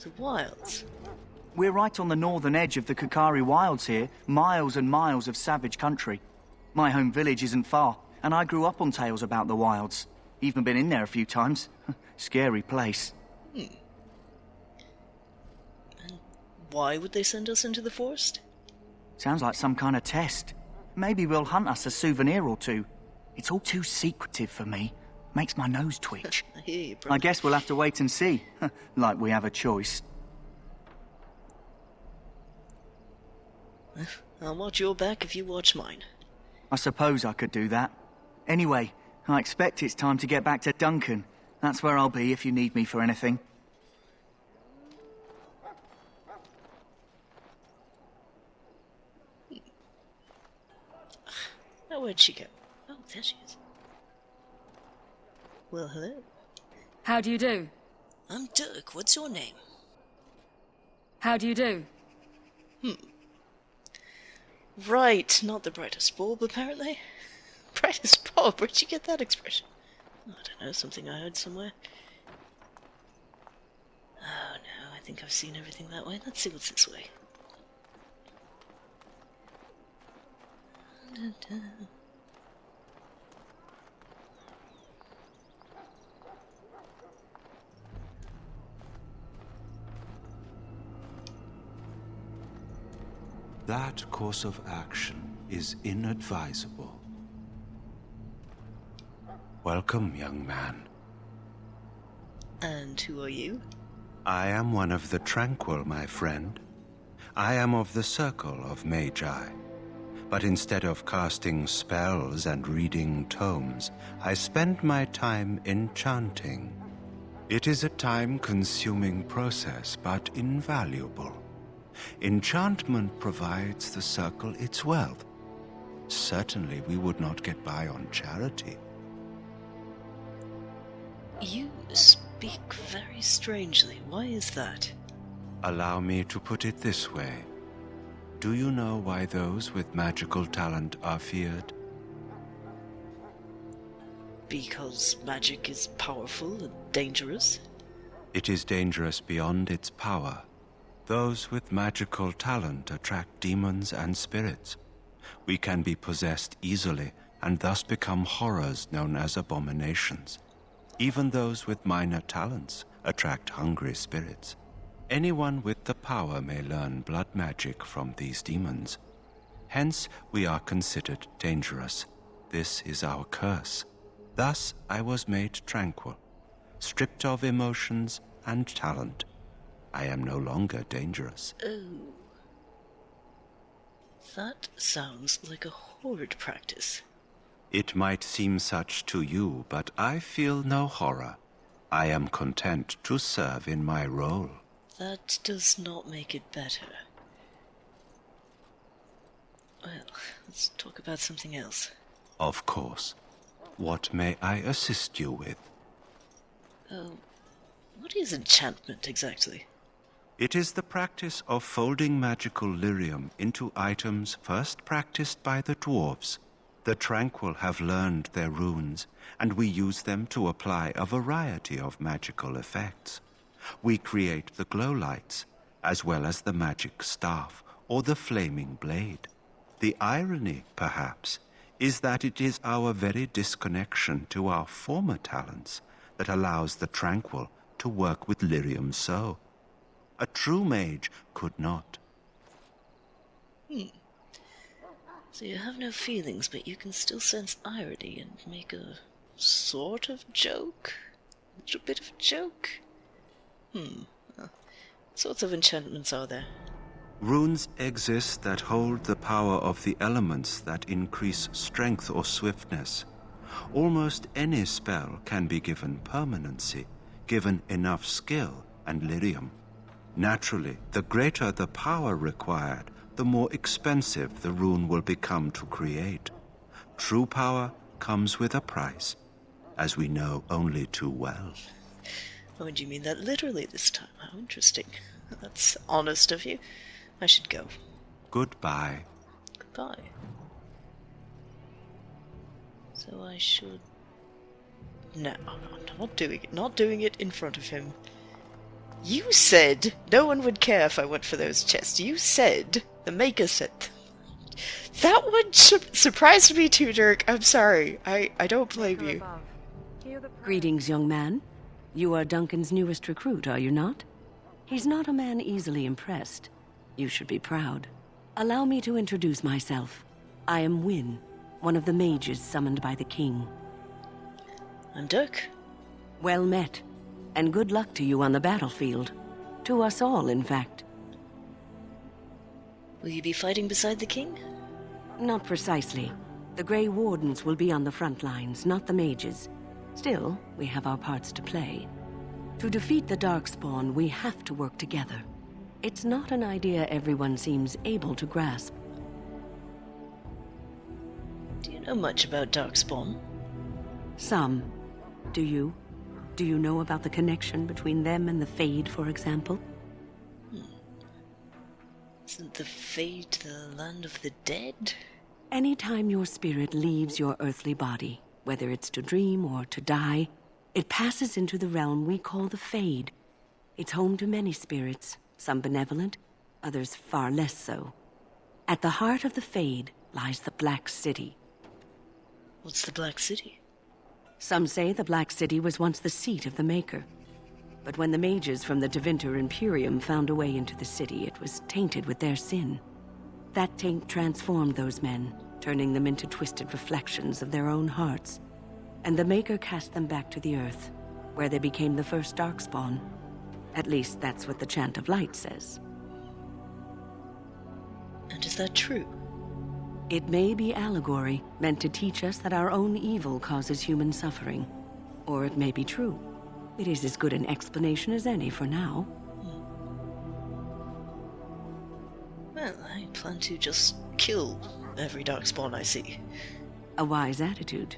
[SPEAKER 1] The wilds?
[SPEAKER 13] We're right on the northern edge of the Kokari Wilds here, miles and miles of savage country. My home village isn't far, and I grew up on tales about the wilds. Even been in there a few times. Scary place.
[SPEAKER 1] And why would they send us into the forest?
[SPEAKER 13] Sounds like some kind of test. Maybe we'll hunt us a souvenir or two. It's all too secretive for me. Makes my nose twitch.
[SPEAKER 1] I hear you, brother.
[SPEAKER 13] I guess we'll have to wait and see. Like we have a choice.
[SPEAKER 1] I'll watch your back if you watch mine.
[SPEAKER 13] I suppose I could do that. Anyway, I expect it's time to get back to Duncan. That's where I'll be if you need me for anything.
[SPEAKER 1] Now, where'd she go? Oh, there she is. Well, hello.
[SPEAKER 8] How do you do?
[SPEAKER 1] I'm Dirk. What's your name?
[SPEAKER 8] How do you do?
[SPEAKER 1] Right, not the brightest bulb, apparently. Brightest bulb? Where'd you get that expression? Oh, I don't know, something I heard somewhere. Oh no, I think I've seen everything that way. Let's see what's this way.
[SPEAKER 5] That course of action is inadvisable. Welcome, young man.
[SPEAKER 1] And who are you?
[SPEAKER 5] I am one of the Tranquil, my friend. I am of the Circle of Magi. But instead of casting spells and reading tomes, I spend my time enchanting. It is a time-consuming process, but invaluable. Enchantment provides the Circle its wealth. Certainly we would not get by on charity.
[SPEAKER 1] You speak very strangely. Why is that?
[SPEAKER 5] Allow me to put it this way. Do you know why those with magical talent are feared?
[SPEAKER 1] Because magic is powerful and dangerous?
[SPEAKER 5] It is dangerous beyond its power. Those with magical talent attract demons and spirits. We can be possessed easily and thus become horrors known as abominations. Even those with minor talents attract hungry spirits. Anyone with the power may learn blood magic from these demons. Hence, we are considered dangerous. This is our curse. Thus, I was made tranquil, stripped of emotions and talent. I am no longer dangerous.
[SPEAKER 1] Oh. That sounds like a horrid practice.
[SPEAKER 5] It might seem such to you, but I feel no horror. I am content to serve in my role.
[SPEAKER 1] That does not make it better. Well, let's talk about something else.
[SPEAKER 5] Of course. What may I assist you with?
[SPEAKER 1] What is enchantment exactly?
[SPEAKER 5] It is the practice of folding magical lyrium into items first practiced by the dwarves. The Tranquil have learned their runes, and we use them to apply a variety of magical effects. We create the glow lights, as well as the magic staff or the flaming blade. The irony, perhaps, is that it is our very disconnection to our former talents that allows the tranquil to work with lyrium so. A true mage could not.
[SPEAKER 4] So you have no feelings, but you can still sense irony and make a sort of joke? A little bit of a joke? What sorts of enchantments are there?
[SPEAKER 5] Runes exist that hold the power of the elements that increase strength or swiftness. Almost any spell can be given permanency, given enough skill and lyrium. Naturally, the greater the power required, the more expensive the rune will become to create. True power comes with a price, as we know only too well.
[SPEAKER 1] Oh, and you mean that literally this time? How interesting. That's honest of you. I should go.
[SPEAKER 5] Goodbye.
[SPEAKER 1] Goodbye. So I should... No, I'm not doing it. Not doing it in front of him. You said no one would care if I went for those chests. You said, the Maker said. That one surprised me too, Dirk. I'm sorry. I don't blame you.
[SPEAKER 14] Greetings, young man. You are Duncan's newest recruit, are you not? He's not a man easily impressed. You should be proud. Allow me to introduce myself. I am Wynne, one of the mages summoned by the king.
[SPEAKER 1] I'm Dirk.
[SPEAKER 14] Well met, and good luck to you on the battlefield. To us all, in fact.
[SPEAKER 1] Will you be fighting beside the king?
[SPEAKER 14] Not precisely. The Grey Wardens will be on the front lines, not the mages. Still, we have our parts to play. To defeat the Darkspawn, we have to work together. It's not an idea everyone seems able to grasp.
[SPEAKER 1] Do you know much about Darkspawn?
[SPEAKER 14] Some. Do you? Do you know about the connection between them and the Fade, for example?
[SPEAKER 1] Isn't the Fade the land of the dead?
[SPEAKER 14] Anytime your spirit leaves your earthly body, whether it's to dream or to die, it passes into the realm we call the Fade. It's home to many spirits, some benevolent, others far less so. At the heart of the Fade lies the Black City.
[SPEAKER 1] What's the Black City?
[SPEAKER 14] Some say the Black City was once the seat of the Maker. But when the mages from the Tevinter Imperium found a way into the city, it was tainted with their sin. That taint transformed those men, turning them into twisted reflections of their own hearts. And the Maker cast them back to the Earth, where they became the first Darkspawn. At least that's what the Chant of Light says.
[SPEAKER 1] And is that true?
[SPEAKER 14] It may be allegory, meant to teach us that our own evil causes human suffering. Or it may be true. It is as good an explanation as any for now.
[SPEAKER 1] Well, I plan to just kill every Darkspawn I see.
[SPEAKER 14] A wise attitude.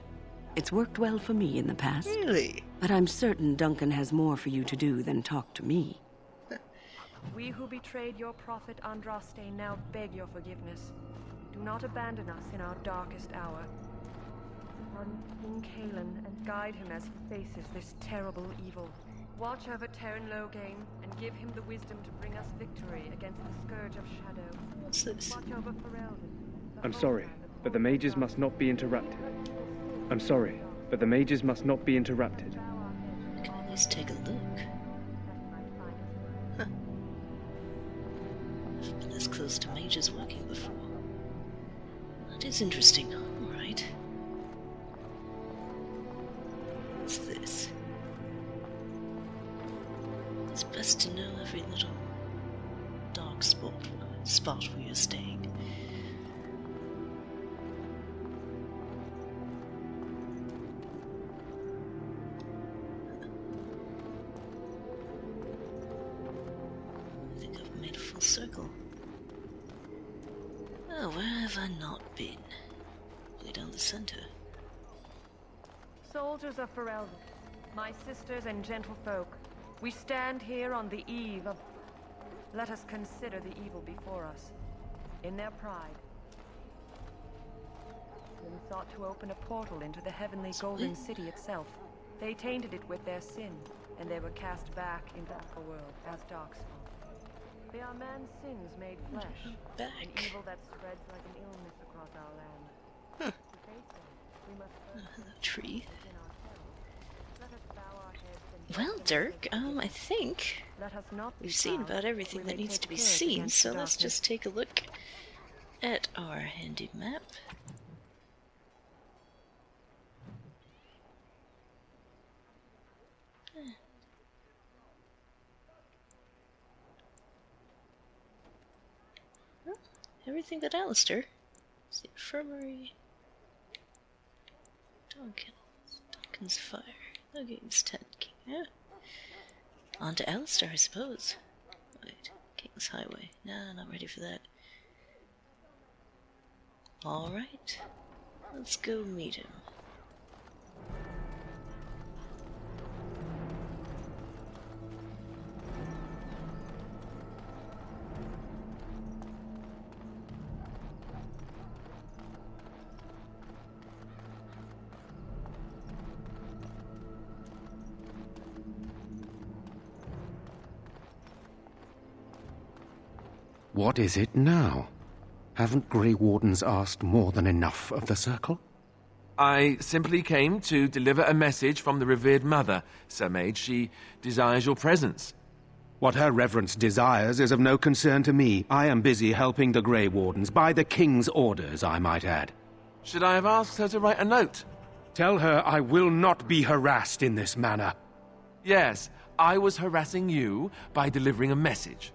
[SPEAKER 14] It's worked well for me in the past.
[SPEAKER 1] Really?
[SPEAKER 14] But I'm certain Duncan has more for you to do than talk to me.
[SPEAKER 11] We who betrayed your prophet Andraste now beg your forgiveness. Do not abandon us in our darkest hour. Hunt King Kaelan and guide him as he faces this terrible evil. Watch over Terran Loghain and give him the wisdom to bring us victory against the Scourge of Shadow.
[SPEAKER 1] What's this?
[SPEAKER 11] Watch over Ferelden.
[SPEAKER 15] I'm sorry, but the mages must not be interrupted. I'm sorry, but the mages must not be interrupted.
[SPEAKER 1] I can at least take a look. Huh. I've been this close to mages working before. That is interesting. Alright. What's this? It's best to know every little dark spot where you're staying. I think I've made a full circle. Oh, where have I not been? Way down the center.
[SPEAKER 11] Soldiers of Ferelden, my sisters and gentlefolk, we stand here on the eve of... Let us consider the evil before us. In their pride, they sought to open a portal into the heavenly golden city itself. They tainted it with their sin, and they were cast back into the world as Darkspawn. They are man's sins made flesh, an evil that spreads like an illness across our land. To face them, we must
[SPEAKER 1] tree. Well, Dirk, I think we've seen about everything that needs to be seen, so let's just take a look at our handy map. Well, everything but Alistair. It's the infirmary. Duncan's fire. Logain's tent. Yeah. On to Alistair, I suppose. Wait, King's Highway. Nah, not ready for that. Alright. Let's go meet him.
[SPEAKER 16] What is it now? Haven't Grey Wardens asked more than enough of the Circle?
[SPEAKER 17] I simply came to deliver a message from the revered mother, Sir Mage. She desires your presence.
[SPEAKER 16] What her reverence desires is of no concern to me. I am busy helping the Grey Wardens, by the King's orders, I might add.
[SPEAKER 17] Should I have asked her to write a note?
[SPEAKER 16] Tell her I will not be harassed in this manner.
[SPEAKER 17] Yes, I was harassing you by delivering a message.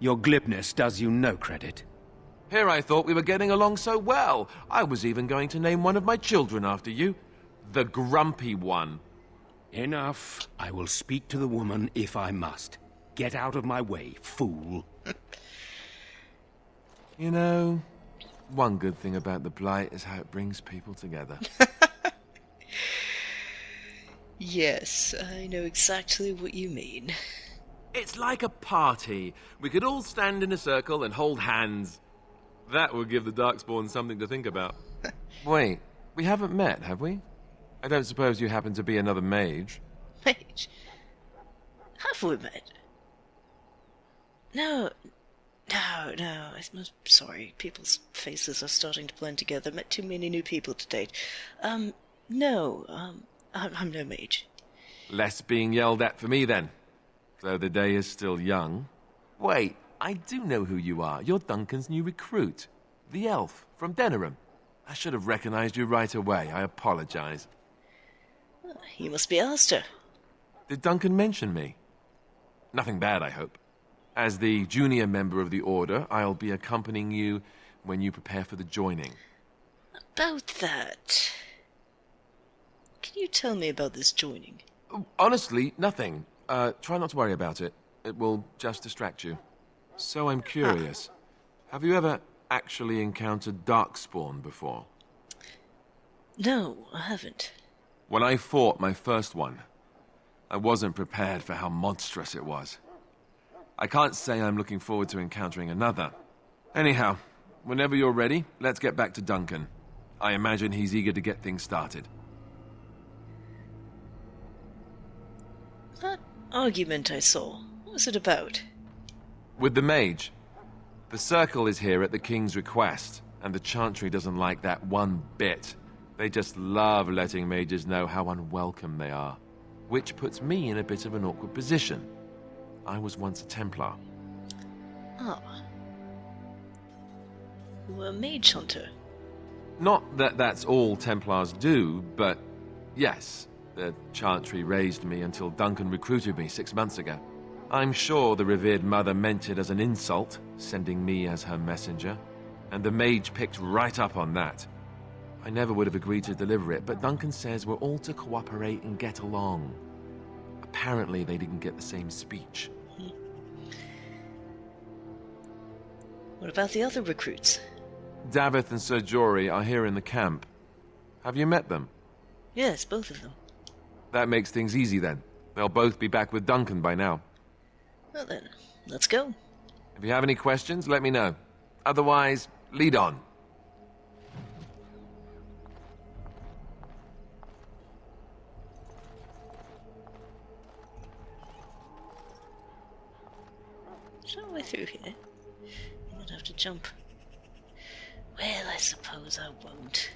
[SPEAKER 16] Your glibness does you no credit.
[SPEAKER 17] Here I thought we were getting along so well. I was even going to name one of my children after you. The Grumpy One.
[SPEAKER 16] Enough. I will speak to the woman if I must. Get out of my way, fool.
[SPEAKER 17] You know, one good thing about the Blight is how it brings people together.
[SPEAKER 1] Yes, I know exactly what you mean.
[SPEAKER 17] It's like a party. We could all stand in a circle and hold hands. That would give the Darkspawn something to think about. Wait, we haven't met, have we? I don't suppose you happen to be another mage.
[SPEAKER 1] Mage? Have we met? No. I'm sorry. People's faces are starting to blend together. Met too many new people to date. No. I'm no mage.
[SPEAKER 17] Less being yelled at for me, then. Though the day is still young. Wait, I do know who you are. You're Duncan's new recruit. The elf from Denerim. I should have recognized you right away. I apologize.
[SPEAKER 1] You must be Alistair.
[SPEAKER 17] Did Duncan mention me? Nothing bad, I hope. As the junior member of the Order, I'll be accompanying you when you prepare for the joining.
[SPEAKER 1] About that... Can you tell me about this joining?
[SPEAKER 17] Honestly, nothing. Try not to worry about it. It will just distract you. So I'm curious. Have you ever actually encountered Darkspawn before?
[SPEAKER 1] No, I haven't.
[SPEAKER 17] When I fought my first one, I wasn't prepared for how monstrous it was. I can't say I'm looking forward to encountering another. Anyhow, whenever you're ready, let's get back to Duncan. I imagine he's eager to get things started.
[SPEAKER 1] That argument I saw, what was it about?
[SPEAKER 17] With the mage. The Circle is here at the King's request, and the Chantry doesn't like that one bit. They just love letting mages know how unwelcome they are, which puts me in a bit of an awkward position. I was once a Templar.
[SPEAKER 1] Ah. You were a mage hunter?
[SPEAKER 17] Not that that's all Templars do, but yes, the Chantry raised me until Duncan recruited me 6 months ago. I'm sure the revered mother meant it as an insult, sending me as her messenger, and the mage picked right up on that. I never would have agreed to deliver it, but Duncan says we're all to cooperate and get along. Apparently they didn't get the same speech.
[SPEAKER 1] What about the other recruits?
[SPEAKER 17] Davith and Sir Jory are here in the camp. Have you met them?
[SPEAKER 1] Yes, both of them.
[SPEAKER 17] That makes things easy then. They'll both be back with Duncan by now.
[SPEAKER 1] Well then, let's go.
[SPEAKER 17] If you have any questions, let me know. Otherwise, lead on.
[SPEAKER 1] Shall we through here? You might have to jump. Well, I suppose I won't.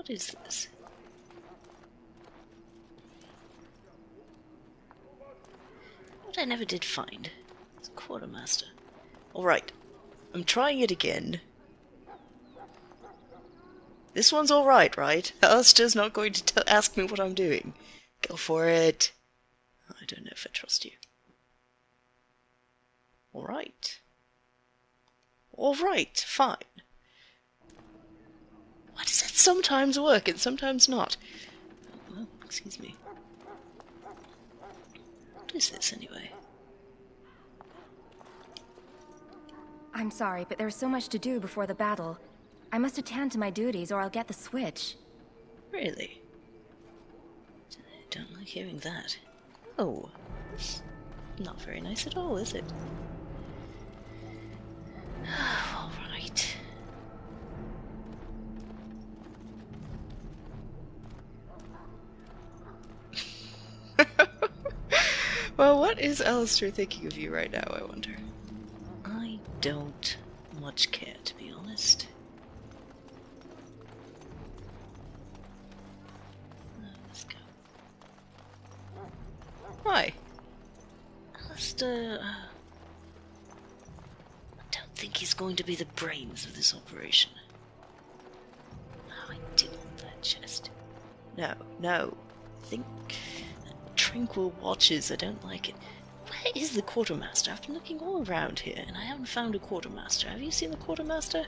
[SPEAKER 1] What is this? What I never did find is a quartermaster. Alright, I'm trying it again. This one's alright, right? Alistair's not going to ask me what I'm doing. Go for it. I don't know if I trust you. Alright. Alright, fine. Why does that sometimes work and sometimes not? Oh, excuse me. What is this anyway?
[SPEAKER 8] I'm sorry, but there's so much to do before the battle. I must attend to my duties or I'll get the switch.
[SPEAKER 1] Really? I don't like hearing that. Oh. It's not very nice at all, is it? Alright. Well, what is Alistair thinking of you right now, I wonder? I don't much care, to be honest. Let's go. Why? Alistair... I don't think he's going to be the brains of this operation. Oh, I did want that chest. No, no. Think... Tranquil watches, I don't like it. Where is the quartermaster? I've been looking all around here, and I haven't found a quartermaster. Have you seen the quartermaster?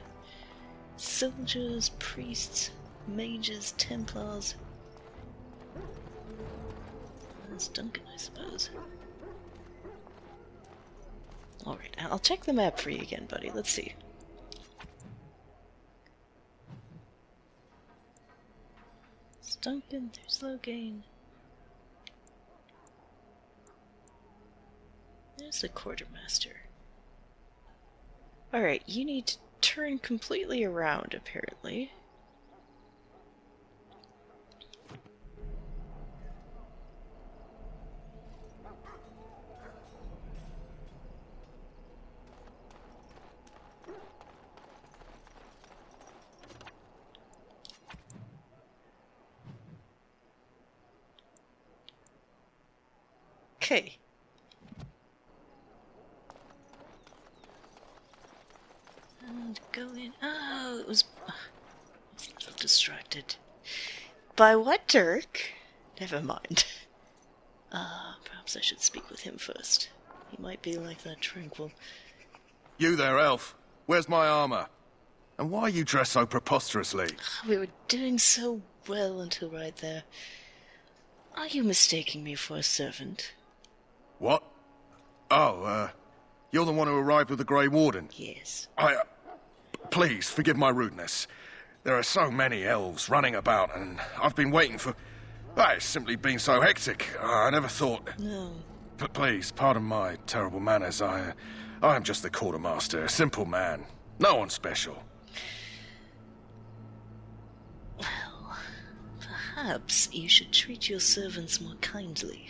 [SPEAKER 1] Soldiers, priests, mages, templars. That's Duncan, I suppose. Alright, I'll check the map for you again, buddy. Let's see. There's Duncan, there's Loghain. There's the quartermaster. Alright, you need to turn completely around, apparently. Okay. And go in. Oh, it was... I was a little distracted. By what, Dirk? Never mind. Perhaps I should speak with him first. He might be like that tranquil.
[SPEAKER 12] You there, elf. Where's my armor? And why are you dressed so preposterously?
[SPEAKER 1] We were doing so well until right there. Are you mistaking me for a servant?
[SPEAKER 12] What? Oh, you're the one who arrived with the Grey Warden?
[SPEAKER 1] Yes.
[SPEAKER 12] Please, forgive my rudeness. There are so many elves running about, and I've been waiting for... It's simply been so hectic. I never thought...
[SPEAKER 1] No.
[SPEAKER 12] But please, pardon my terrible manners. I'm just the quartermaster, a simple man. No one special.
[SPEAKER 1] Well, perhaps you should treat your servants more kindly.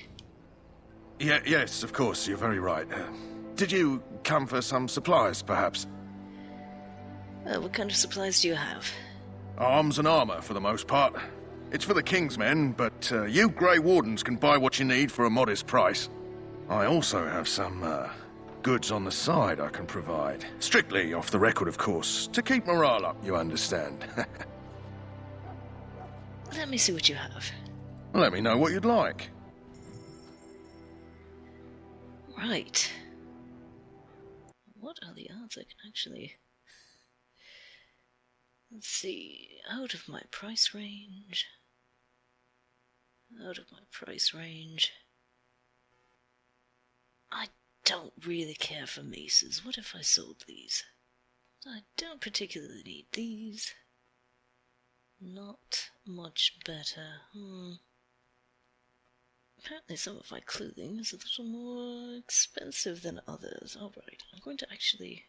[SPEAKER 12] Yes, of course, you're very right. Did you come for some supplies, perhaps?
[SPEAKER 1] What kind of supplies do you have?
[SPEAKER 12] Arms and armor, for the most part. It's for the King's men, but you Grey Wardens can buy what you need for a modest price. I also have some goods on the side I can provide. Strictly off the record, of course, to keep morale up, you understand.
[SPEAKER 1] Let me see what you have.
[SPEAKER 12] Let me know what you'd like.
[SPEAKER 1] Right. What are the odds I can actually... Let's see, out of my price range. Out of my price range. I don't really care for maces. What if I sold these? I don't particularly need these. Not much better. Apparently some of my clothing is a little more expensive than others. Alright, I'm going to actually...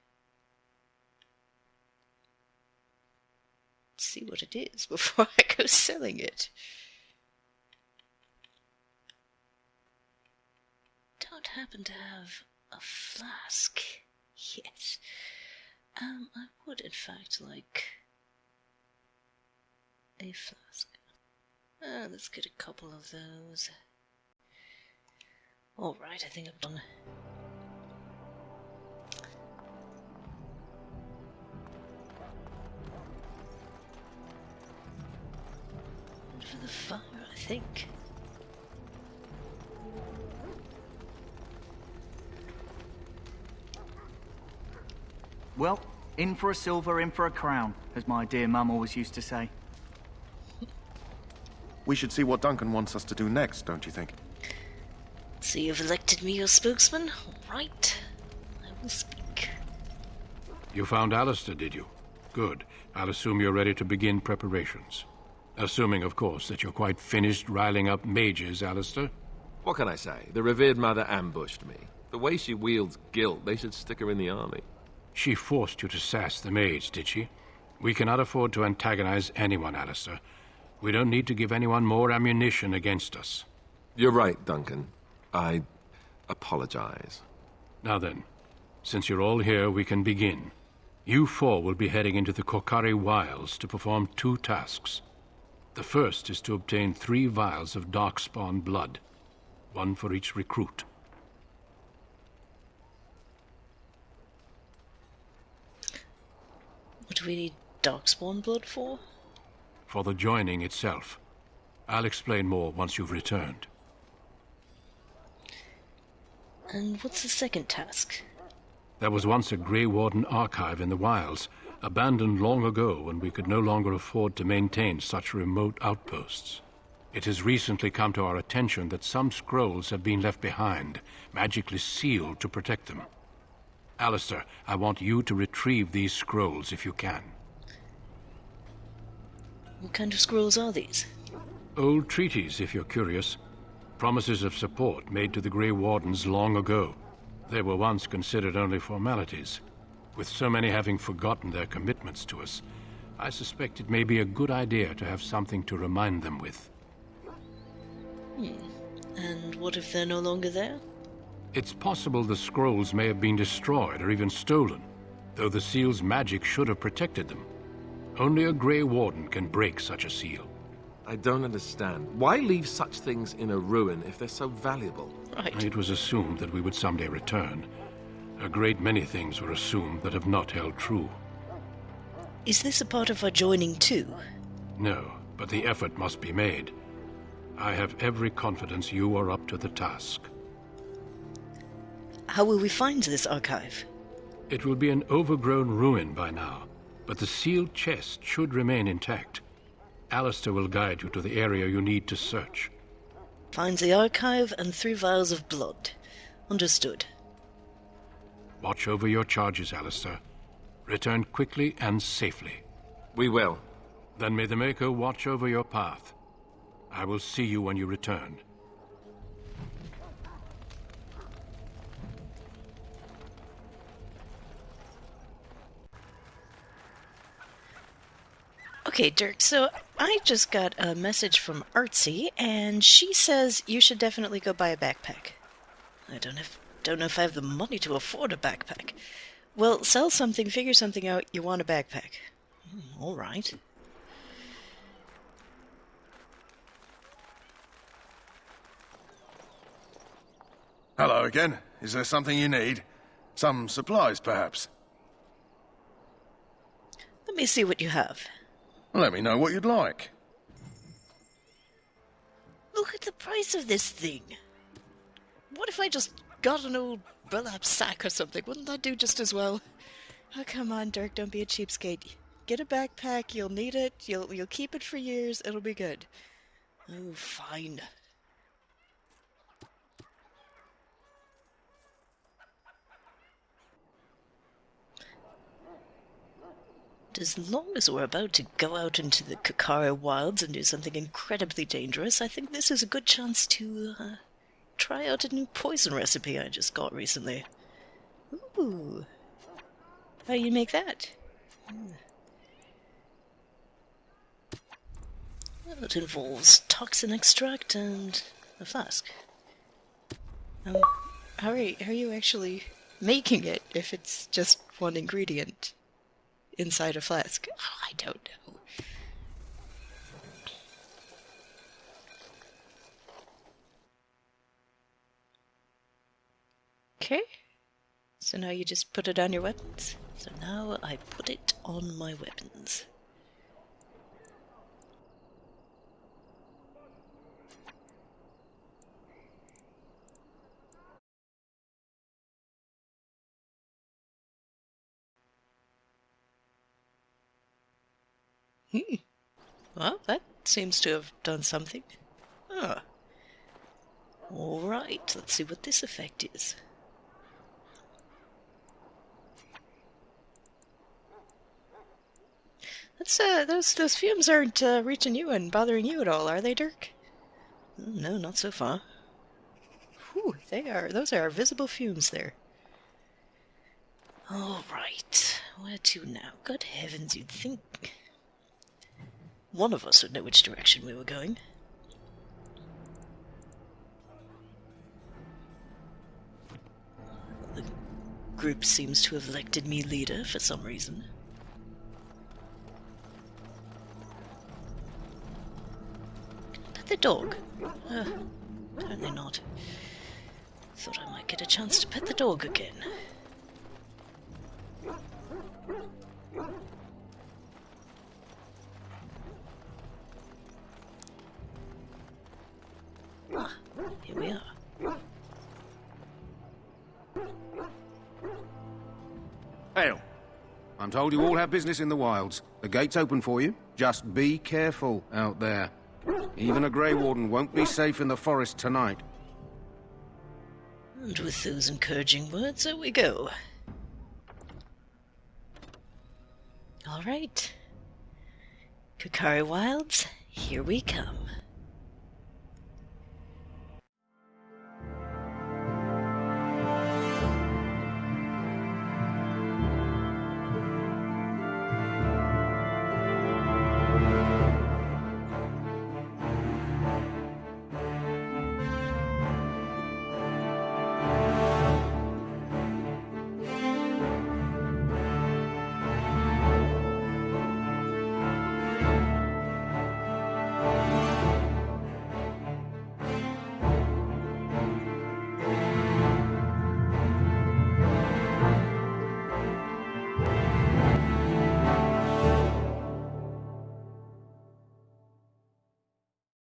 [SPEAKER 1] see what it is before I go selling it. Don't happen to have a flask? Yes. I would in fact like
[SPEAKER 4] A flask. Let's get a couple of those. Alright, I think I'm done. For the fire, I think.
[SPEAKER 13] Well, in for a silver, in for a crown, as my dear mum always used to say.
[SPEAKER 12] We should see what Duncan wants us to do next, don't you think?
[SPEAKER 4] So you've elected me your spokesman? Alright. I will speak.
[SPEAKER 2] You found Alistair, did you? Good. I'll assume you're ready to begin preparations. Assuming, of course, that you're quite finished riling up mages, Alistair.
[SPEAKER 17] What can I say? The revered mother ambushed me. The way she wields guilt, they should stick her in the army.
[SPEAKER 2] She forced you to sass the mage, did she? We cannot afford to antagonize anyone, Alistair. We don't need to give anyone more ammunition against us.
[SPEAKER 17] You're right, Duncan. I apologize.
[SPEAKER 2] Now then, since you're all here, we can begin. You four will be heading into the Kokari Wilds to perform 2 tasks. The first is to obtain 3 vials of darkspawn blood, 1 for each recruit.
[SPEAKER 4] What do we need darkspawn blood for?
[SPEAKER 2] For the joining itself. I'll explain more once you've returned.
[SPEAKER 4] And what's the second task?
[SPEAKER 2] There was once a Grey Warden archive in the wilds, abandoned long ago when we could no longer afford to maintain such remote outposts. It has recently come to our attention that some scrolls have been left behind, magically sealed to protect them. Alistair, I want you to retrieve these scrolls if you can.
[SPEAKER 4] What kind of scrolls are these?
[SPEAKER 2] Old treaties, if you're curious. Promises of support made to the Grey Wardens long ago. They were once considered only formalities. With so many having forgotten their commitments to us, I suspect it may be a good idea to have something to remind them with.
[SPEAKER 4] And what if they're no longer there?
[SPEAKER 2] It's possible the scrolls may have been destroyed or even stolen, though the seal's magic should have protected them. Only a Grey Warden can break such a seal.
[SPEAKER 17] I don't understand. Why leave such things in a ruin if they're so valuable?
[SPEAKER 4] Right.
[SPEAKER 2] It was assumed that we would someday return. A great many things were assumed that have not held true.
[SPEAKER 4] Is this a part of our joining too?
[SPEAKER 2] No, but the effort must be made. I have every confidence you are up to the task.
[SPEAKER 4] How will we find this archive?
[SPEAKER 2] It will be an overgrown ruin by now, but the sealed chest should remain intact. Alistair will guide you to the area you need to search.
[SPEAKER 4] Finds the archive and 3 vials of blood. Understood.
[SPEAKER 2] Watch over your charges, Alistair. Return quickly and safely.
[SPEAKER 17] We will.
[SPEAKER 2] Then may the Maker watch over your path. I will see you when you return.
[SPEAKER 1] Okay, Dirk, so I just got a message from Artsy, and she says you should definitely go buy a backpack. I don't know if I have the money to afford a backpack. Well, sell something, figure something out, you want a backpack. All right.
[SPEAKER 12] Hello again. Is there something you need? Some supplies, perhaps?
[SPEAKER 1] Let me see what you have.
[SPEAKER 12] Let me know what you'd like.
[SPEAKER 1] Look at the price of this thing. What if I just got an old burlap sack or something? Wouldn't that do just as well? Oh, come on, Dirk, don't be a cheapskate. Get a backpack, you'll need it, you'll keep it for years, it'll be good. Oh, fine. As long as we're about to go out into the Kokari Wilds and do something incredibly dangerous, I think this is a good chance to try out a new poison recipe I just got recently. Ooh. How do you make that? Well, it involves toxin extract and a flask. How are you actually making it if it's just one ingredient inside a flask? Oh, I don't know. So now you just put it on your weapons? So now I put it on my weapons. Well, that seems to have done something. Ah. Alright, let's see what this effect is. That's, those fumes aren't reaching you and bothering you at all, are they, Dirk? No, not so far. Whew, those are visible fumes there. Alright, where to now? Good heavens, you'd think one of us would know which direction we were going. The group seems to have elected me leader for some reason. Pet the dog? Apparently not. Thought I might get a chance to pet the dog again. Ah, here we are.
[SPEAKER 16] Hail. I'm told you all have business in the wilds. The gate's open for you. Just be careful out there. Even a Grey Warden won't be safe in the forest tonight.
[SPEAKER 1] And with those encouraging words, out we go. All right. Kokari Wilds, here we come.